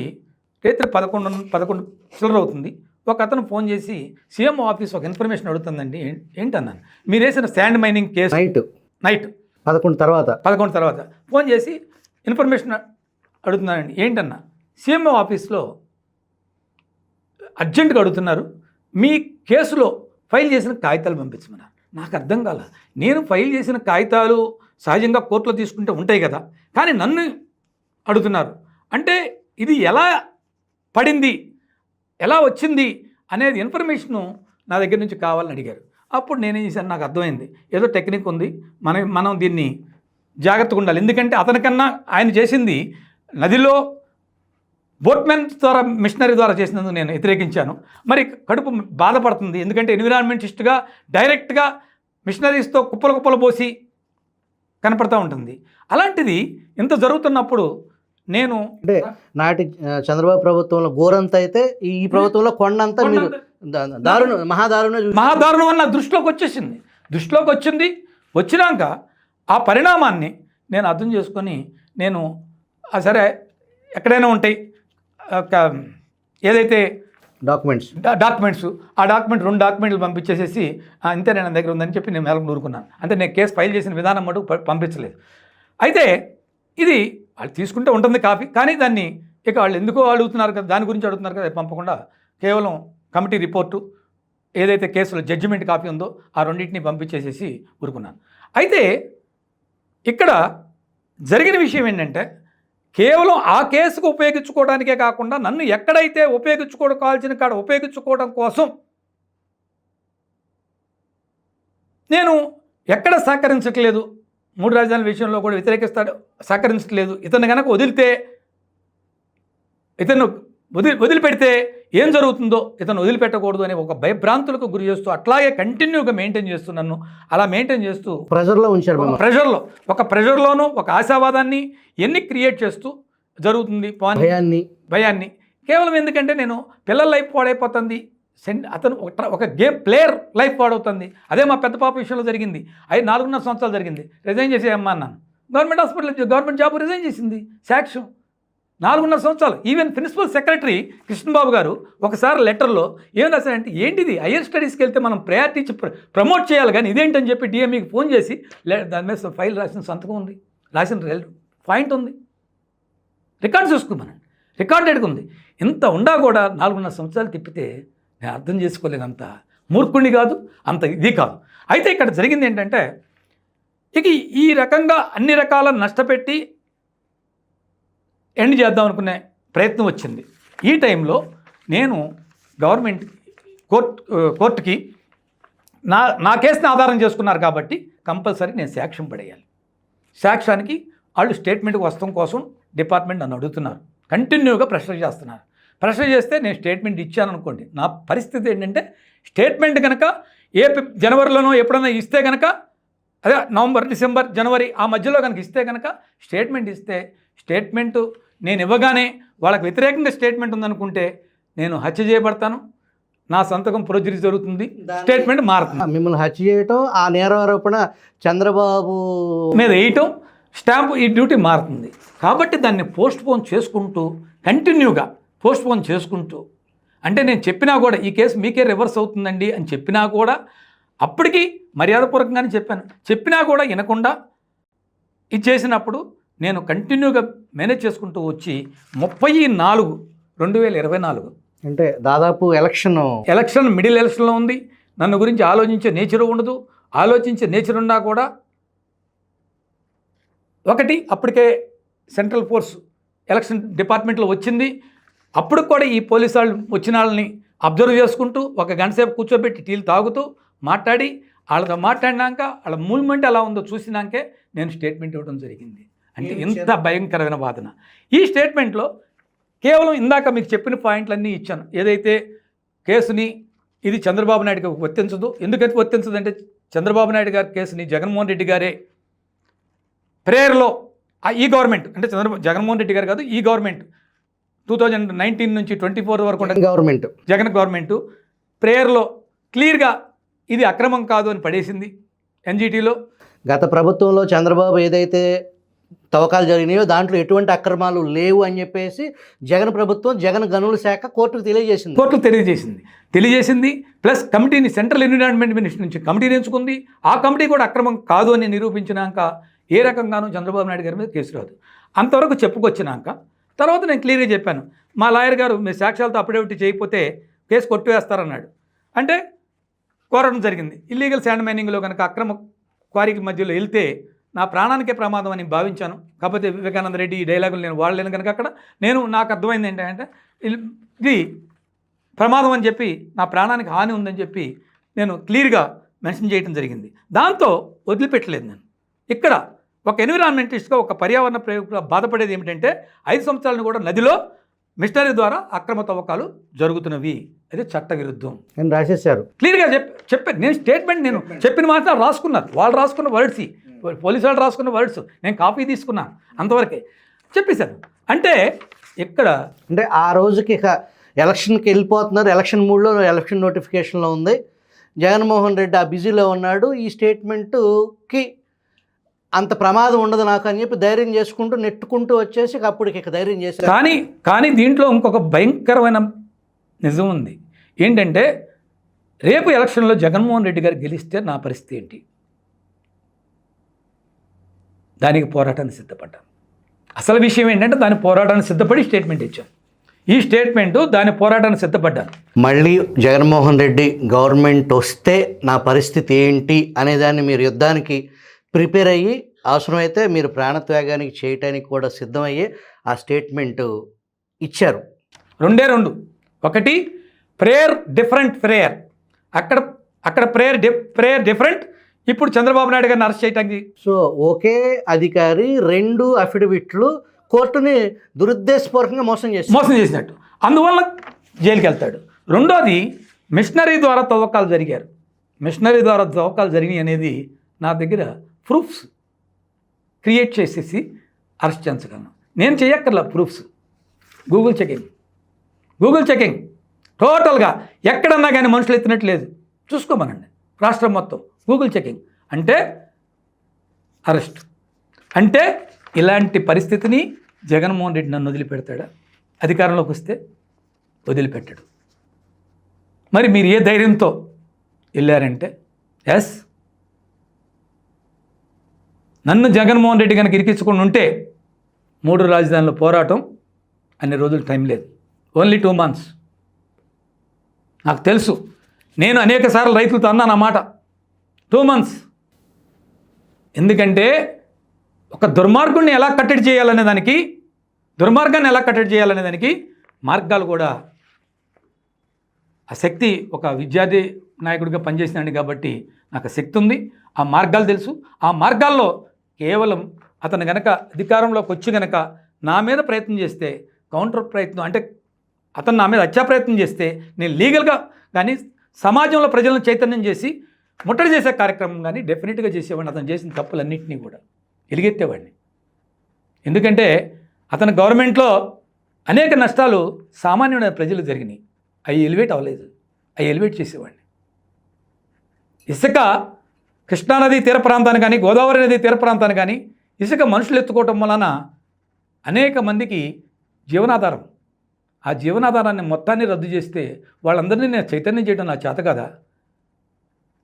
రేత్రి 11 చిల్లర అవుతుంది. ఒక అతను ఫోన్ చేసి సీఎంఓ ఆఫీస్ ఒక ఇన్ఫర్మేషన్ అడుగుతుందండి. ఏంటన్నాను, మీరు వేసిన శాండ్ మైనింగ్ కేసు నైట్ 11 తర్వాత ఫోన్ చేసి ఇన్ఫర్మేషన్ అడుగుతున్నానండి. ఏంటన్నా, సీఎంఓ ఆఫీస్లో అర్జెంటుగా అడుగుతున్నారు, మీ కేసులో ఫైల్ చేసిన కాగితాలు పంపించమన్నారు. నాకు అర్థం కాల. నేను ఫైల్ చేసిన కాగితాలు సహజంగా కోర్టులో తీసుకుంటే ఉంటాయి కదా, కానీ నన్ను అడుగుతున్నారు అంటే ఇది ఎలా పడింది, ఎలా వచ్చింది అనేది ఇన్ఫర్మేషను నా దగ్గర నుంచి కావాలని అడిగారు. అప్పుడు నేనేం చేశాను, నాకు అర్థమైంది ఏదో టెక్నిక్ ఉంది, మనం దీన్ని జాగ్రత్తగా ఉండాలి. ఎందుకంటే అతనికన్నా ఆయన చేసింది నదిలో బోట్మెన్ ద్వారా మిషనరీ ద్వారా చేసినందుకు నేను వ్యతిరేకించాను. మరి కడుపు బాధపడుతుంది, ఎందుకంటే ఎన్విరాన్మెంటిస్ట్గా డైరెక్ట్గా మిషనరీస్తో కుప్పలు పోసి కనపడతా ఉంటుంది. అలాంటిది ఇంత జరుగుతున్నప్పుడు నేను అంటే నాటి చంద్రబాబు ప్రభుత్వంలో గోరంత అయితే ఈ ప్రభుత్వంలో కొండంతా మీరు మహాదారుణం అన్న దృష్టిలోకి వచ్చింది. వచ్చినాక ఆ పరిణామాన్ని నేను అర్థం చేసుకొని నేను సరే ఎక్కడైనా ఉంటాయి ఏదైతే డాక్యుమెంట్స్ ఆ డాక్యుమెంట్ 2 డాక్యుమెంట్లు పంపించేసేసి అంతే నేను దగ్గర ఉందని చెప్పి నేను మేరకు నూరుకున్నాను. అంటే నేను కేసు ఫైల్ చేసిన విధానం మటుకు పంపించలేదు. అయితే ఇది వాళ్ళు తీసుకుంటే ఉంటుంది కాపీ, కానీ దాన్ని ఇక వాళ్ళు ఎందుకో అడుగుతున్నారు కదా, దాని గురించి అడుగుతున్నారు కదా, పంపకుండా కేవలం కమిటీ రిపోర్టు ఏదైతే కేసులో జడ్జిమెంట్ కాపీ ఉందో ఆ రెండింటిని పంపించేసేసి ఊరుకున్నాను. అయితే ఇక్కడ జరిగిన విషయం ఏంటంటే కేవలం ఆ కేసుకు ఉపయోగించుకోవడానికే కాకుండా నన్ను ఎక్కడైతే ఉపయోగించుకోవాల్సిన కాడ ఉపయోగించుకోవడం కోసం నేను ఎక్కడ సహకరించట్లేదు, 3 రాజధానుల విషయంలో కూడా వ్యతిరేకిస్తాడు, సహకరించట్లేదు. ఇతను కనుక వదిలితే, ఇతను వదిలిపెడితే ఏం జరుగుతుందో, ఇతను వదిలిపెట్టకూడదు అనే ఒక భయభ్రాంతులకు గురి చేస్తూ అట్లాగే కంటిన్యూగా మెయింటైన్ చేస్తూ నన్ను అలా మెయింటైన్ చేస్తూ ప్రెజర్లో ఉంచారు మిమ్మల్ని. ఒక ప్రెషర్లోనూ ఒక ఆశావాదాన్ని ఎన్ని క్రియేట్ చేస్తూ జరుగుతుంది భయాన్ని. కేవలం ఎందుకంటే నేను పిల్లల లైఫ్ పాడైపోతుంది, అతను ఒక గేమ్ ప్లేయర్ లైఫ్ పాడవుతుంది. అదే మా పెద్ద పాప విషయంలో జరిగింది. 4.5 సంవత్సరాలు జరిగింది. రిజైన్ చేసేయమ్మా అన్నాను. Government hospital government job resign చేసింది సాక్ష్యం. 4.5 సంవత్సరాలు. ఈవెన్ ప్రిన్సిపల్ సెక్రటరీ కృష్ణబాబు గారు ఒకసారి లెటర్లో ఏం రాశారంటే, ఏంటిది హయ్యర్ స్టడీస్కి వెళ్తే మనం ప్రయారిటీ ఇచ్చి ప్రమోట్ చేయాలి కానీ ఇదేంటని చెప్పి డిఎంఈకి ఫోన్ చేసి దాని మీద ఫైల్ రాసిన సంతకం ఉంది, రాసిన పాయింట్ ఉంది, రికార్డ్ చూసుకోమనండి, రికార్డెడ్గా ఉంది. ఇంత ఉండా కూడా 4.5 సంవత్సరాలు తిప్పితే నేను అర్థం చేసుకోలేనంత మూర్ఖుణ్ణి కాదు, అంత ఇది కాదు. అయితే ఇక్కడ జరిగింది ఏంటంటే, ఇక ఈ రకంగా అన్ని రకాల నష్టపెట్టి ఎండ్ చేద్దాం అనుకునే ప్రయత్నం వచ్చింది. ఈ టైంలో నేను గవర్నమెంట్ కోర్టుకి నా కేసుని ఆధారం చేసుకున్నారు కాబట్టి కంపల్సరీ నేను సాక్ష్యం పడేయాలి. సాక్ష్యానికి వాళ్ళు స్టేట్మెంట్కి వస్తాం కోసం డిపార్ట్మెంట్ నన్ను అడుగుతున్నారు, కంటిన్యూగా ప్రెషర్ చేస్తున్నారు. ప్రెషర్ చేస్తే నేను స్టేట్మెంట్ ఇచ్చాను అనుకోండి, నా పరిస్థితి ఏంటంటే స్టేట్మెంట్ కనుక జనవరిలోనో ఎప్పుడైనా ఇస్తే కనుక, అదే నవంబర్, డిసెంబర్, జనవరి ఆ మధ్యలో కనుక ఇస్తే కనుక, స్టేట్మెంటు నేను ఇవ్వగానే వాళ్ళకి వ్యతిరేకంగా స్టేట్మెంట్ ఉందనుకుంటే నేను హత్య చేయబడతాను, నా సంతకం ప్రొడ్యూస్ జరుగుతుంది, స్టేట్మెంట్ మారుతుంది. మిమ్మల్ని హత్య చేయటం, ఆ నేరారోపణ చంద్రబాబు మీద వేయటం, స్టాంపు, ఈ డ్యూటీ మారుతుంది. కాబట్టి దాన్ని పోస్ట్పోన్ చేసుకుంటూ కంటిన్యూగా పోస్ట్పోన్ చేసుకుంటూ, అంటే నేను చెప్పినా కూడా ఈ కేసు మీకే రివర్స్ అవుతుందండి అని చెప్పినా కూడా, అప్పటికి మర్యాదపూర్వకంగానే చెప్పినా కూడా వినకుండా ఇది చేసినప్పుడు నేను కంటిన్యూగా మేనేజ్ చేసుకుంటూ వచ్చి 30/4/2024 అంటే దాదాపు ఎలక్షన్ మిడిల్ ఎలక్షన్లో ఉంది. నన్ను గురించి ఆలోచించే నేచర్ ఉండదు. ఆలోచించే నేచర్ ఉన్నా కూడా ఒకటి, అప్పటికే సెంట్రల్ ఫోర్స్ ఎలక్షన్ డిపార్ట్మెంట్లో వచ్చింది. అప్పుడు కూడా ఈ పోలీసు వాళ్ళు వచ్చిన వాళ్ళని అబ్జర్వ్ చేసుకుంటూ ఒక గంట సేపు కూర్చోబెట్టి టీలు తాగుతూ మాట్లాడి, వాళ్ళతో మాట్లాడినాక వాళ్ళ మూవ్మెంట్ ఎలా ఉందో చూసినాకే నేను స్టేట్మెంట్ ఇవ్వడం జరిగింది. అంటే ఇంత భయంకరమైన వాదన. ఈ స్టేట్మెంట్లో కేవలం ఇందాక మీకు చెప్పిన పాయింట్లన్నీ ఇచ్చాను. ఏదైతే కేసుని ఇది చంద్రబాబు నాయుడుకి వర్తించదు. ఎందుకైతే వర్తించదు అంటే, చంద్రబాబు నాయుడు గారి కేసుని జగన్మోహన్ రెడ్డి గారే ప్రేయర్లో, ఈ గవర్నమెంట్ అంటే జగన్మోహన్ రెడ్డి గారు కాదు, ఈ గవర్నమెంట్ 2019 నుంచి 24 వరకు జగన్ గవర్నమెంట్ ప్రేయర్లో క్లియర్గా ఇది అక్రమం కాదు అని పడేసింది ఎన్జిటీలో. గత ప్రభుత్వంలో చంద్రబాబు ఏదైతే తవ్వకాలు జరిగినాయో దాంట్లో ఎటువంటి అక్రమాలు లేవు అని చెప్పేసి జగన్ ప్రభుత్వం, జగన్ గనుల శాఖ కోర్టుకు తెలియజేసింది. ప్లస్ కమిటీని సెంట్రల్ ఎన్విరాన్మెంట్ మినిస్టర్ నుంచి కమిటీని ఎంచుకుంది. ఆ కమిటీ కూడా అక్రమం కాదు అని నిరూపించినాక ఏ రకంగానూ చంద్రబాబు నాయుడు గారి మీద కేసు రాదు. అంతవరకు చెప్పుకొచ్చినాక తర్వాత నేను క్లియర్గా చెప్పాను, మా లాయర్ గారు మీ సాక్ష్యాలతో అఫిడవిట్ చేయకపోతే కేసు కొట్టివేస్తారన్నాడు. అంటే కోరడం జరిగింది. ఇల్లీగల్ శాండ్ మైనింగ్లో కనుక అక్రమ క్వారీకి మధ్యలో వెళ్తే నా ప్రాణానికే ప్రమాదం అని భావించాను. కాకపోతే వివేకానంద రెడ్డి ఈ డైలాగులు నేను వాడలేను కనుక అక్కడ నాకు అర్థమైంది ఏంటంటే ఇది ప్రమాదం అని చెప్పి, నా ప్రాణానికి హాని ఉందని చెప్పి నేను క్లియర్గా మెన్షన్ చేయడం జరిగింది. దాంతో వదిలిపెట్టలేదు నేను. ఇక్కడ ఒక ఎన్విరాన్మెంటిస్ట్గా, ఒక పర్యావరణ ప్రయోగంగా బాధపడేది ఏమిటంటే 5 సంవత్సరాలను కూడా నదిలో మిషనరీ ద్వారా అక్రమ తవ్వకాలు జరుగుతున్నవి, అది చట్ట విరుద్ధం నేను రాసేశారు. క్లియర్గా చెప్పాను. నేను స్టేట్మెంట్ నేను చెప్పిన మాట రాసుకున్నారు, వాళ్ళు రాసుకున్న వర్డ్స్, పోలీసు వాళ్ళు రాసుకున్న వర్డ్స్, నేను కాపీ తీసుకున్నాను, అంతవరకే చెప్పేశాను. అంటే ఇక్కడ అంటే ఆ రోజుకి ఇక ఎలక్షన్కి వెళ్ళిపోతున్నారు, ఎలక్షన్ మూడ్లో, ఎలక్షన్ నోటిఫికేషన్లో ఉంది, జగన్మోహన్ రెడ్డి ఆ బిజీలో ఉన్నాడు, ఈ స్టేట్మెంటుకి అంత ప్రమాదం ఉండదు నాకు అని చెప్పి ధైర్యం చేసుకుంటూ నెట్టుకుంటూ వచ్చేసి అప్పటికి ఇక ధైర్యం చేశారు. కానీ దీంట్లో ఇంకొక భయంకరమైన నిజం ఉంది. ఏంటంటే రేపు ఎలక్షన్లో జగన్మోహన్ రెడ్డి గారు గెలిస్తే నా పరిస్థితి ఏంటి? దానికి పోరాటానికి సిద్ధపడ్డాను. అసలు విషయం ఏంటంటే దాని పోరాటానికి సిద్ధపడి స్టేట్మెంట్ ఇచ్చాను. ఈ స్టేట్మెంటు దాని పోరాటానికి సిద్ధపడ్డాను. మళ్ళీ జగన్మోహన్ రెడ్డి గవర్నమెంట్ వస్తే నా పరిస్థితి ఏంటి అనేదాన్ని మీరు యుద్ధానికి ప్రిపేర్ అయ్యి, అవసరమైతే మీరు ప్రాణత్యాగానికి చేయటానికి కూడా సిద్ధమయ్యే ఆ స్టేట్మెంటు ఇచ్చారు. 2 ఒకటి ప్రేయర్ డిఫరెంట్ ప్రేయర్, అక్కడ ప్రేయర్ డిఫరెంట్, ఇప్పుడు చంద్రబాబు నాయుడు గారిని అరెస్ట్ చేయడానికి సో ఒకే అధికారి 2 అఫిడవిట్లు కోర్టుని దురుద్దేశపూర్వకంగా మోసం చేసినట్టు, అందువల్ల జైలుకి వెళ్తాడు. రెండోది, మిషనరీ ద్వారా తవ్వకాలు జరిగినాయి అనేది నా దగ్గర ప్రూఫ్స్ క్రియేట్ చేసేసి అరెస్ట్ చేయించగలను. నేను చేయక్కర్లా ప్రూఫ్స్. గూగుల్ చెకింగ్ టోటల్గా ఎక్కడన్నా కానీ మనుషులు ఎత్తినట్టు లేదు, చూసుకోమనండి. రాష్ట్రం మొత్తం గూగుల్ చెకింగ్ అంటే అరెస్ట్. అంటే ఇలాంటి పరిస్థితిని జగన్మోహన్ రెడ్డి నన్ను వదిలిపెడతాడా? అధికారంలోకి వస్తే వదిలిపెట్టాడు. మరి మీరు ఏ ధైర్యంతో వెళ్ళారంటే, ఎస్, నన్ను జగన్మోహన్ రెడ్డి కనుక ఇరికించుకుని ఉంటే 3 రాజధానుల పోరాటం అన్ని రోజులు టైం లేదు, ఓన్లీ 2 months. నాకు తెలుసు, నేను అనేక సార్లు రైతులతో అన్నాను అన్నమాట, 2 months. ఎందుకంటే ఒక దుర్మార్గాన్ని ఎలా కట్టడి చేయాలనే దానికి మార్గాలు కూడా, ఆ శక్తి, ఒక విద్యార్థి నాయకుడిగా పనిచేసినాడు కాబట్టి నాకు శక్తి ఉంది, ఆ మార్గాలు తెలుసు. ఆ మార్గాల్లో కేవలం అతను గనక అధికారంలోకి వచ్చి గనక నా మీద ప్రయత్నం చేస్తే, కౌంటర్ ప్రయత్నం అంటే అతను నా మీద హత్యా ప్రయత్నం చేస్తే, నేను లీగల్గా కానీ సమాజంలో ప్రజలను చైతన్యం చేసి ముట్టడి చేసే కార్యక్రమం కానీ డెఫినెట్గా చేసేవాడిని. అతను చేసిన తప్పులన్నింటినీ కూడా ఎలుగెత్తేవాడిని. ఎందుకంటే అతని గవర్నమెంట్లో అనేక నష్టాలు సామాన్యమైన ప్రజలు జరిగినాయి, అవి ఎలివేట్ అవ్వలేదు, అవి ఎలివేట్ చేసేవాడిని. ఇసుక కృష్ణానది తీర ప్రాంతాన్ని కానీ, గోదావరి నది తీర ప్రాంతాన్ని కానీ ఇసుక మనుషులు ఎత్తుకోవటం వలన అనేక మందికి జీవనాధారం, ఆ జీవనాధారాన్ని మొత్తాన్ని రద్దు చేస్తే వాళ్ళందరినీ నేను చైతన్యం చేయడం నా చేత కదా.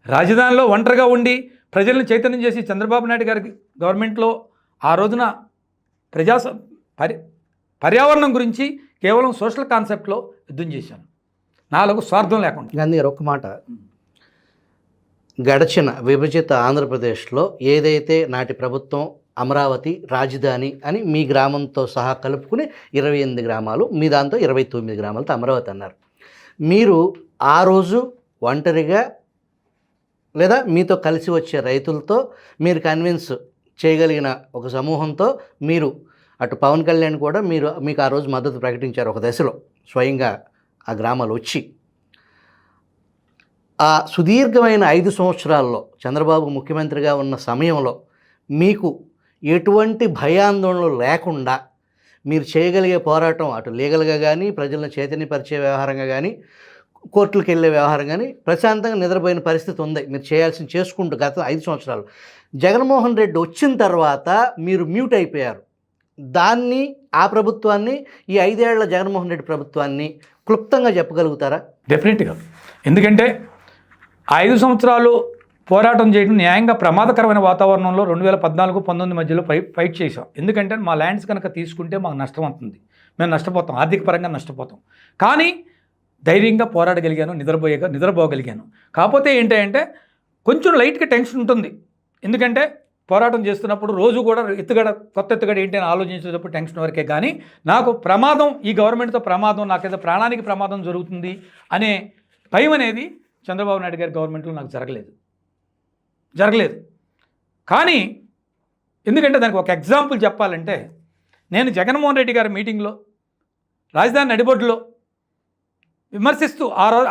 రాజధానిలో ఒంటరిగా ఉండి ప్రజలను చైతన్యం చేసి చంద్రబాబు నాయుడు గారి గవర్నమెంట్లో ఆ రోజున పర్యావరణం గురించి కేవలం సోషల్ కాన్సెప్ట్లో యుద్ధం చేశాను, నాలుగు స్వార్థం లేకుండా. గాంధీ గారు ఒక్క మాట, గడచిన విభజిత ఆంధ్రప్రదేశ్లో ఏదైతే నాటి ప్రభుత్వం అమరావతి రాజధాని అని మీ గ్రామంతో సహా కలుపుకుని 28 గ్రామాలు, మీ దాంతో 29 గ్రామాలతో అమరావతి అన్నారు. మీరు ఆ రోజు ఒంటరిగా లేదా మీతో కలిసి వచ్చే రైతులతో మీరు కన్విన్స్ చేయగలిగిన ఒక సమూహంతో మీరు అటు పవన్ కళ్యాణ్ కూడా మీకు ఆ రోజు మద్దతు ప్రకటించారు ఒక దశలో, స్వయంగా ఆ గ్రామాలు వచ్చి. ఆ సుదీర్ఘమైన 5 సంవత్సరాల్లో చంద్రబాబు ముఖ్యమంత్రిగా ఉన్న సమయంలో మీకు ఎటువంటి భయాందోళనలు లేకుండా మీరు చేయగలిగే పోరాటం, అటు లీగల్గా కానీ ప్రజలను చైతన్యపరిచే వ్యవహారంగా కానీ కోర్టులకు వెళ్ళే వ్యవహారం కానీ ప్రశాంతంగా నిద్రపోయిన పరిస్థితి ఉంది. మీరు చేయాల్సింది చేసుకుంటూ గత 5 సంవత్సరాలు. జగన్మోహన్ రెడ్డి వచ్చిన తర్వాత మీరు మ్యూట్ అయిపోయారు. దాన్ని, ఆ ప్రభుత్వాన్ని, ఈ 5 ఏళ్ల జగన్మోహన్ రెడ్డి ప్రభుత్వాన్ని క్లుప్తంగా చెప్పగలుగుతారా? డెఫినెట్గా. ఎందుకంటే 5 సంవత్సరాలు పోరాటం చేయడం న్యాయంగా ప్రమాదకరమైన వాతావరణంలో 2014-19 మధ్యలో ఫైట్ చేసాం. ఎందుకంటే మా ల్యాండ్స్ కనుక తీసుకుంటే మాకు నష్టం అవుతుంది, మేము నష్టపోతాం, ఆర్థిక పరంగా నష్టపోతాం. కానీ ధైర్యంగా పోరాడగలిగాను, నిద్రపోగలిగాను. కాకపోతే ఏంటంటే కొంచెం లైట్గా టెన్షన్ ఉంటుంది. ఎందుకంటే పోరాటం చేస్తున్నప్పుడు రోజు కూడా కొత్త ఎత్తుగడ ఏంటి అని ఆలోచించేటప్పుడు టెన్షన్ వరకే. కానీ నాకు ప్రమాదం, ఈ గవర్నమెంట్తో ప్రమాదం, నాకేదో ప్రాణానికి ప్రమాదం జరుగుతుంది అనే భయం అనేది చంద్రబాబు నాయుడు గారి గవర్నమెంట్లో నాకు జరగలేదు. కానీ ఎందుకంటే దానికి ఒక ఎగ్జాంపుల్ చెప్పాలంటే, నేను జగన్మోహన్ రెడ్డి గారి మీటింగ్లో రాజధాని నడిబొడ్డులో విమర్శిస్తూ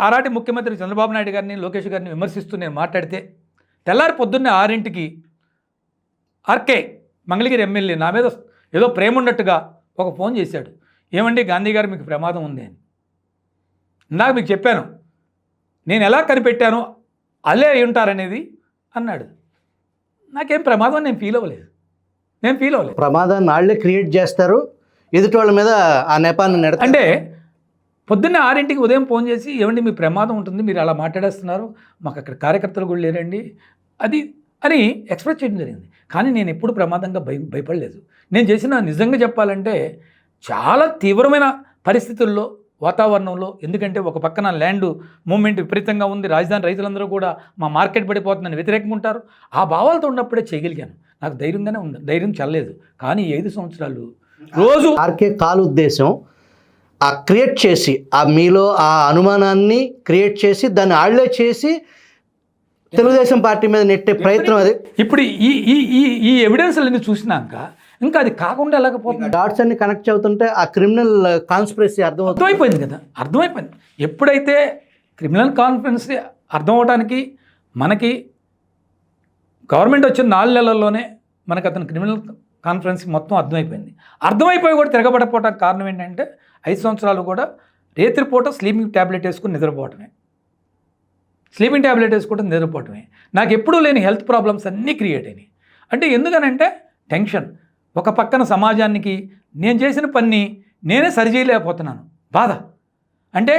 ఆనాటి ముఖ్యమంత్రి చంద్రబాబు నాయుడు గారిని, లోకేష్ గారిని విమర్శిస్తూ నేను మాట్లాడితే, తెల్లారి పొద్దున్నే 6ంటికి ఆర్కే మంగళగిరి ఎమ్మెల్యే నా మీద ఏదో ప్రేమ ఉన్నట్టుగా ఒక ఫోన్ చేశాడు. ఏమండి గాంధీ గారు, మీకు ప్రమాదం ఉంది అని. ఇందాక మీకు చెప్పాను, నేను ఎలా కనిపెట్టాను అల్లే అయి ఉంటారనేది అన్నాడు. నాకేం ప్రమాదం నేను ఫీల్ అవ్వలేదు. ప్రమాదాన్ని వాళ్ళే క్రియేట్ చేస్తారు, ఎదుటి వాళ్ళ మీద ఆ నెపాన్ని నెడతారు. అంటే పొద్దున్నే 6ంటికి ఉదయం ఫోన్ చేసి, ఏమండి మీ ప్రమాదం ఉంటుంది, మీరు అలా మాట్లాడేస్తున్నారు, మాకు అక్కడ కార్యకర్తలు కూడా లేరండి అది అని ఎక్స్ప్రెస్ చేయడం జరిగింది. కానీ నేను ఎప్పుడు ప్రమాదంగా భయపడలేదు. నేను చేసిన, నిజంగా చెప్పాలంటే చాలా తీవ్రమైన పరిస్థితుల్లో, వాతావరణంలో. ఎందుకంటే ఒక పక్కన ల్యాండ్ మూవ్మెంట్ విపరీతంగా ఉంది, రాజధాని రైతులందరూ కూడా మా మార్కెట్ పడిపోతుందని వ్యతిరేకంగా ఉంటారు. ఆ భావాలతో ఉన్నప్పుడే చేయగలిగాను. నాకు ధైర్యంగానే ఉంది, ధైర్యం చల్లలేదు. కానీ 5 సంవత్సరాలు రోజు ఆర్కే కాల్ ఉద్దేశం ఆ క్రియేట్ చేసి, ఆ మీలో ఆ అనుమానాన్ని క్రియేట్ చేసి దాన్ని ఆళ్లే చేసి తెలుగుదేశం పార్టీ మీద నెట్టే ప్రయత్నం అది. ఇప్పుడు ఈ ఈ ఈ ఈ ఎవిడెన్స్లన్నీ చూసినాక ఇంకా అది కాకుండా ఎలాగపోతుంది? డాట్స్ అన్ని కనెక్ట్ అవుతుంటే ఆ క్రిమినల్ కాన్స్పిరసీ అర్థమవుతుంది. అర్థమైపోయింది కదా, అర్థమైపోయింది. ఎప్పుడైతే క్రిమినల్ కాన్ఫరెన్సీ అర్థం అవడానికి మనకి గవర్నమెంట్ వచ్చిన 4 నెలల్లోనే మనకు అతను క్రిమినల్ కాన్ఫరెన్స్ మొత్తం అర్థమైపోయింది. అర్థమైపోయి కూడా తిరగబడకపోవడానికి కారణం ఏంటంటే 5 సంవత్సరాలు కూడా రాత్రిపూట స్లీపింగ్ ట్యాబ్లెట్ వేసుకుని నిద్రపోవటమే, స్లీపింగ్ ట్యాబ్లెట్ వేసుకుంటే నిద్రపోవటమే. నాకు ఎప్పుడూ లేని హెల్త్ ప్రాబ్లమ్స్ అన్నీ క్రియేట్ అయినాయి. అంటే ఎందుకనంటే టెన్షన్. ఒక పక్కన సమాజానికి నేను చేసిన పని నేనే సరిచేయలేకపోతున్నాను, బాధ. అంటే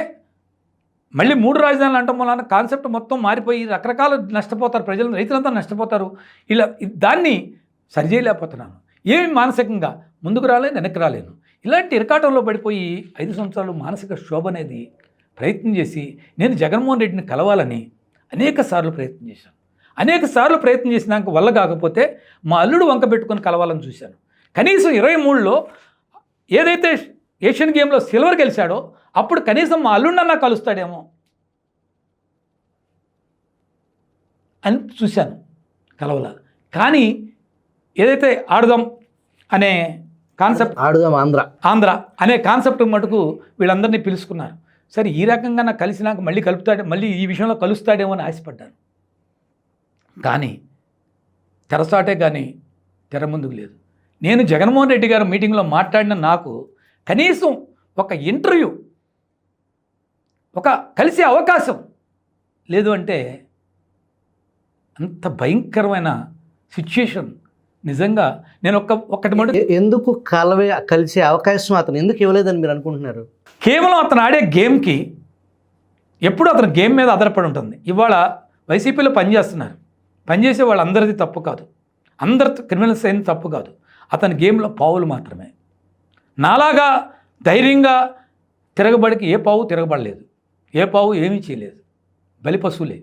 మళ్ళీ 3 రాజధానులు అంటాం వలన కాన్సెప్ట్ మొత్తం మారిపోయి రకరకాల నష్టపోతారు ప్రజలు, రైతులంతా నష్టపోతారు. ఇలా దాన్ని సరిచేయలేకపోతున్నాను. ఏమి మానసికంగా ముందుకు రాలేను, వెనక్కి రాలేను. ఇలాంటి ఇరకాటంలో పడిపోయి 5 సంవత్సరాలు మానసిక శోభ అనేది ప్రయత్నం చేసి నేను జగన్మోహన్ రెడ్డిని కలవాలని అనేక సార్లు ప్రయత్నం చేశాను. అనేక సార్లు ప్రయత్నం చేసినాక వల్ల కాకపోతే మా అల్లుడు వంక పెట్టుకొని కలవాలని చూశాను. కనీసం 23లో ఏదైతే ఏషియన్ గేమ్లో సిల్వర్ గెలిచాడో అప్పుడు కనీసం మా అల్లుడినన్నా కలుస్తాడేమో అని చూశాను, కలవల. కానీ ఏదైతే ఆడుదాం అనే కాన్సెప్ట్, ఆడుదాం ఆంధ్ర అనే కాన్సెప్ట్ మటుకు వీళ్ళందరినీ పిలుచుకున్నారు. సరే ఈ రకంగా నాకు కలిసినాక మళ్ళీ కలుపుతాడే, మళ్ళీ ఈ విషయంలో కలుస్తాడేమో అని ఆశపడ్డాను. కానీ తెరసాటే కానీ తెర ముందుకు లేదు. నేను జగన్మోహన్ రెడ్డి గారు మీటింగ్లో మాట్లాడిన నాకు కనీసం ఒక ఇంటర్వ్యూ, ఒక కలిసే అవకాశం లేదు. అంటే అంత భయంకరమైన సిచ్యుయేషన్. నిజంగా నేను ఒక్కటి మాట, ఎందుకు కలిసే అవకాశం అతను ఎందుకు ఇవ్వలేదని మీరు అనుకుంటున్నారు? కేవలం అతను ఆడే గేమ్కి ఎప్పుడు అతను గేమ్ మీద ఆధారపడి ఉంటుంది. ఇవాళ వైసీపీలో పనిచేస్తున్నారు, పనిచేసే వాళ్ళందరిది తప్పు కాదు, అందరి క్రిమినల్స్ అయిన తప్పు కాదు. అతని గేమ్లో పావులు మాత్రమే. నాలాగా ధైర్యంగా తిరగబడికి ఏ పావు తిరగబడలేదు, ఏ పావు ఏమీ చేయలేదు, బలిపశువులే.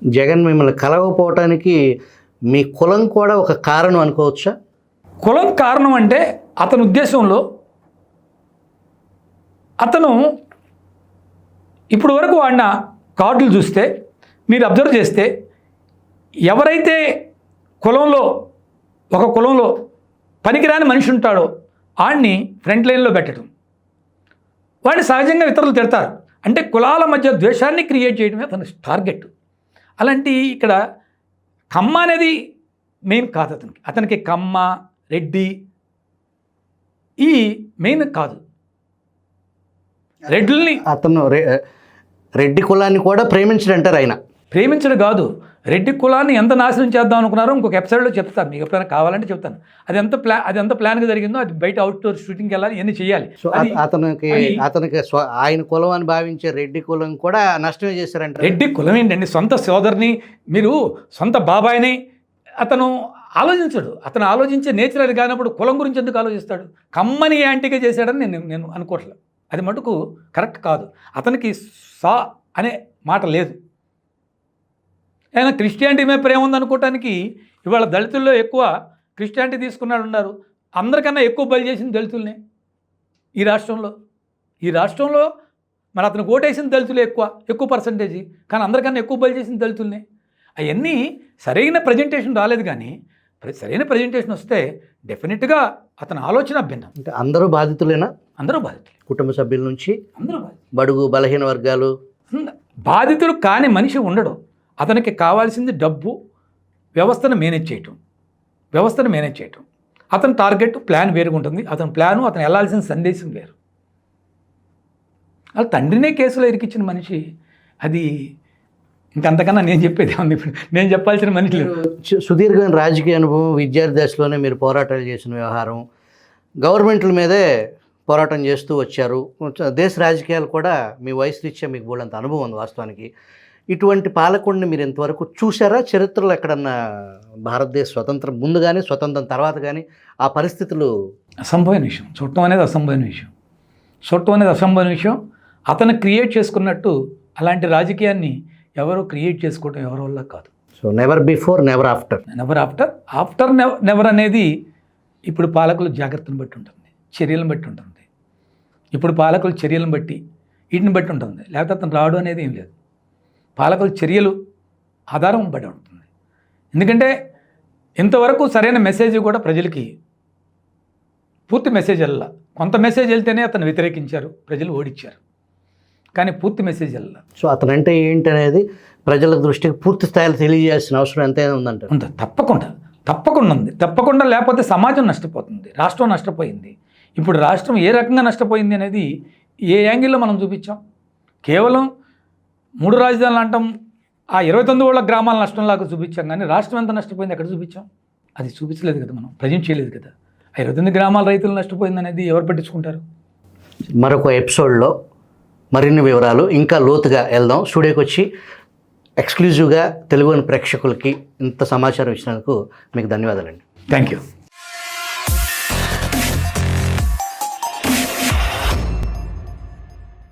జగన్ మిమ్మల్ని కలవకపోవటానికి మీ కులం కూడా ఒక కారణం అనుకోవచ్చా? కులం కారణం అంటే అతని ఉద్దేశంలో అతను ఇప్పుడు వరకు వాడిన కార్డులు చూస్తే మీరు అబ్జర్వ్ చేస్తే ఎవరైతే ఒక కులంలో పనికిరాని మనిషి ఉంటాడో వాడిని ఫ్రంట్ లైన్లో పెట్టడం, వాడిని సహజంగా ఇతరులు తిడతారు. అంటే కులాల మధ్య ద్వేషాన్ని క్రియేట్ చేయడమే అతని టార్గెట్. అలాంటి ఇక్కడ కమ్మ అనేది మెయిన్ కాదు అతనికి కమ్మ, రెడ్డి ఈ మెయిన్ కాదు. రెడ్డిని అతను రెడ్డి కులాన్ని కూడా ప్రేమించడంటారు. ఆయన ప్రేమించడం కాదు, రెడ్డి కులాన్ని ఎంత నాశనం చేద్దాం అనుకున్నారో ఇంకొక ఎపిసోడ్లో చెప్తాను. మీకు ఎప్పుడైనా కావాలంటే చెప్తాను. అది ఎంత ప్లాన్గా జరిగిందో, అది బయట అవుట్డోర్ షూటింగ్కి వెళ్ళాలి, ఇవన్నీ చేయాలి. సో అతనికి ఆయన కులం అని భావించే రెడ్డి కులం కూడా నష్టమే చేశారంట. రెడ్డి కులం ఏంటండి? సొంత సోదరిని, మీరు సొంత బాబాయిని అతను ఆలోచించడు. అతను ఆలోచించే నేచర్ అది కానప్పుడు కులం గురించి ఎందుకు ఆలోచిస్తాడు? కమ్మని యాంటీగా చేశాడని నేను అనుకోవట్లేదు. అది మటుకు కరెక్ట్ కాదు. అతనికి సా అనే మాట లేదు. ఆయన క్రిస్టియానిటీ మీద ప్రేమ ఉందనుకోవటానికి ఇవాళ దళితుల్లో ఎక్కువ క్రిస్టియానిటీ తీసుకున్నాడు ఉన్నారు. అందరికన్నా ఎక్కువ బలి చేసిన దళితులనే ఈ రాష్ట్రంలో మరి అతను ఓటేసిన దళితులే ఎక్కువ పర్సంటేజీ, కానీ అందరికన్నా ఎక్కువ బలి చేసిన దళితులనే. అవన్నీ సరైన ప్రజెంటేషన్ రాలేదు. కానీ సరైన ప్రజెంటేషన్ వస్తే డెఫినెట్గా అతని ఆలోచన భిన్నం. అంటే అందరూ బాధితులేనా? అందరూ బాధితులే, కుటుంబ సభ్యుల నుంచి అందరూ బాధితులు, బడుగు బలహీన వర్గాలు. బాధితులు కాని మనిషి ఉండడు. అతనికి కావాల్సింది డబ్బు, వ్యవస్థను మేనేజ్ చేయటం. అతని టార్గెట్ ప్లాన్ వేరుగా ఉంటుంది. అతని ప్లాను, అతను వెళ్ళాల్సిన సందేశం వేరు. అలా తండ్రినే కేసులో ఇరికిచ్చిన మనిషి, అది ఇంకంతకన్నా నేను చెప్పేది ఉంది. ఇప్పుడు నేను చెప్పాల్సిన మనిషి లేదు. సుదీర్ఘమైన రాజకీయ అనుభవం, విద్యార్థి దశలోనే మీరు పోరాటాలు చేసిన వ్యవహారం, గవర్నమెంట్ల మీదే పోరాటం చేస్తూ వచ్చారు. దేశ రాజకీయాలు కూడా మీ వయసు రీత్యా మీకు బోలంత అనుభవం ఉంది. వాస్తవానికి ఇటువంటి పాలకుడిని మీరు ఇంతవరకు చూసారా? చరిత్రలో ఎక్కడన్నా భారతదేశ స్వతంత్రం ముందు కానీ స్వతంత్రం తర్వాత కానీ ఆ పరిస్థితులు? అసంభవమైన విషయం. చూడటం అనేది అసంభవమైన విషయం. అతను క్రియేట్ చేసుకున్నట్టు అలాంటి రాజకీయాన్ని ఎవరు క్రియేట్ చేసుకోవడం ఎవరి వల్ల కాదు. So never before never after never అనేది ఇప్పుడు పాలకులు జాగ్రత్తను బట్టి ఉంటుంది, చర్యలను బట్టి ఉంటుంది. ఇప్పుడు పాలకులు చర్యలను బట్టి వీటిని బట్టి ఉంటుంది. లేకపోతే అతను రావడం అనేది ఏం లేదు. పాలకుల చర్యలు ఆధారం పడి ఉంటుంది. ఎందుకంటే ఇంతవరకు సరైన మెసేజ్ కూడా ప్రజలకి పూర్తి మెసేజ్ వెళ్ళా. కొంత మెసేజ్ వెళ్తేనే అతను వ్యతిరేకించారు, ప్రజలు ఓడించారు, కానీ పూర్తి మెసేజ్ వెళ్ళా. సో అతనంటే ఏంటనేది ప్రజల దృష్టికి పూర్తి స్థాయిలో తెలియజేయాల్సిన అవసరం ఎంతైనా ఉందంటారు. ఉంది, తప్పకుండా ఉంది. తప్పకుండా లేకపోతే సమాజం నష్టపోతుంది, రాష్ట్రం నష్టపోయింది. ఇప్పుడు రాష్ట్రం ఏ రకంగా నష్టపోయింది అనేది ఏ యాంగిల్లో మనం చూపించాం? కేవలం 3 రాజధానులు అంటాం, ఆ 29 గ్రామాల నష్టంలాగా చూపించాం, కానీ రాష్ట్రం ఎంత నష్టపోయింది ఎక్కడ చూపించాం? అది చూపించలేదు కదా, మనం ప్రజెంట్ చేయలేదు కదా. ఆ 29 గ్రామాల రైతులు నష్టపోయింది అనేది ఎవరు పట్టించుకుంటారు? మరొక ఎపిసోడ్లో మరిన్ని వివరాలు ఇంకా లోతుగా వెళ్దాం. స్టూడియోకి వచ్చి ఎక్స్క్లూజివ్గా తెలుగు ప్రేక్షకులకి ఇంత సమాచారం ఇచ్చినందుకు మీకు ధన్యవాదాలండి. Thank you.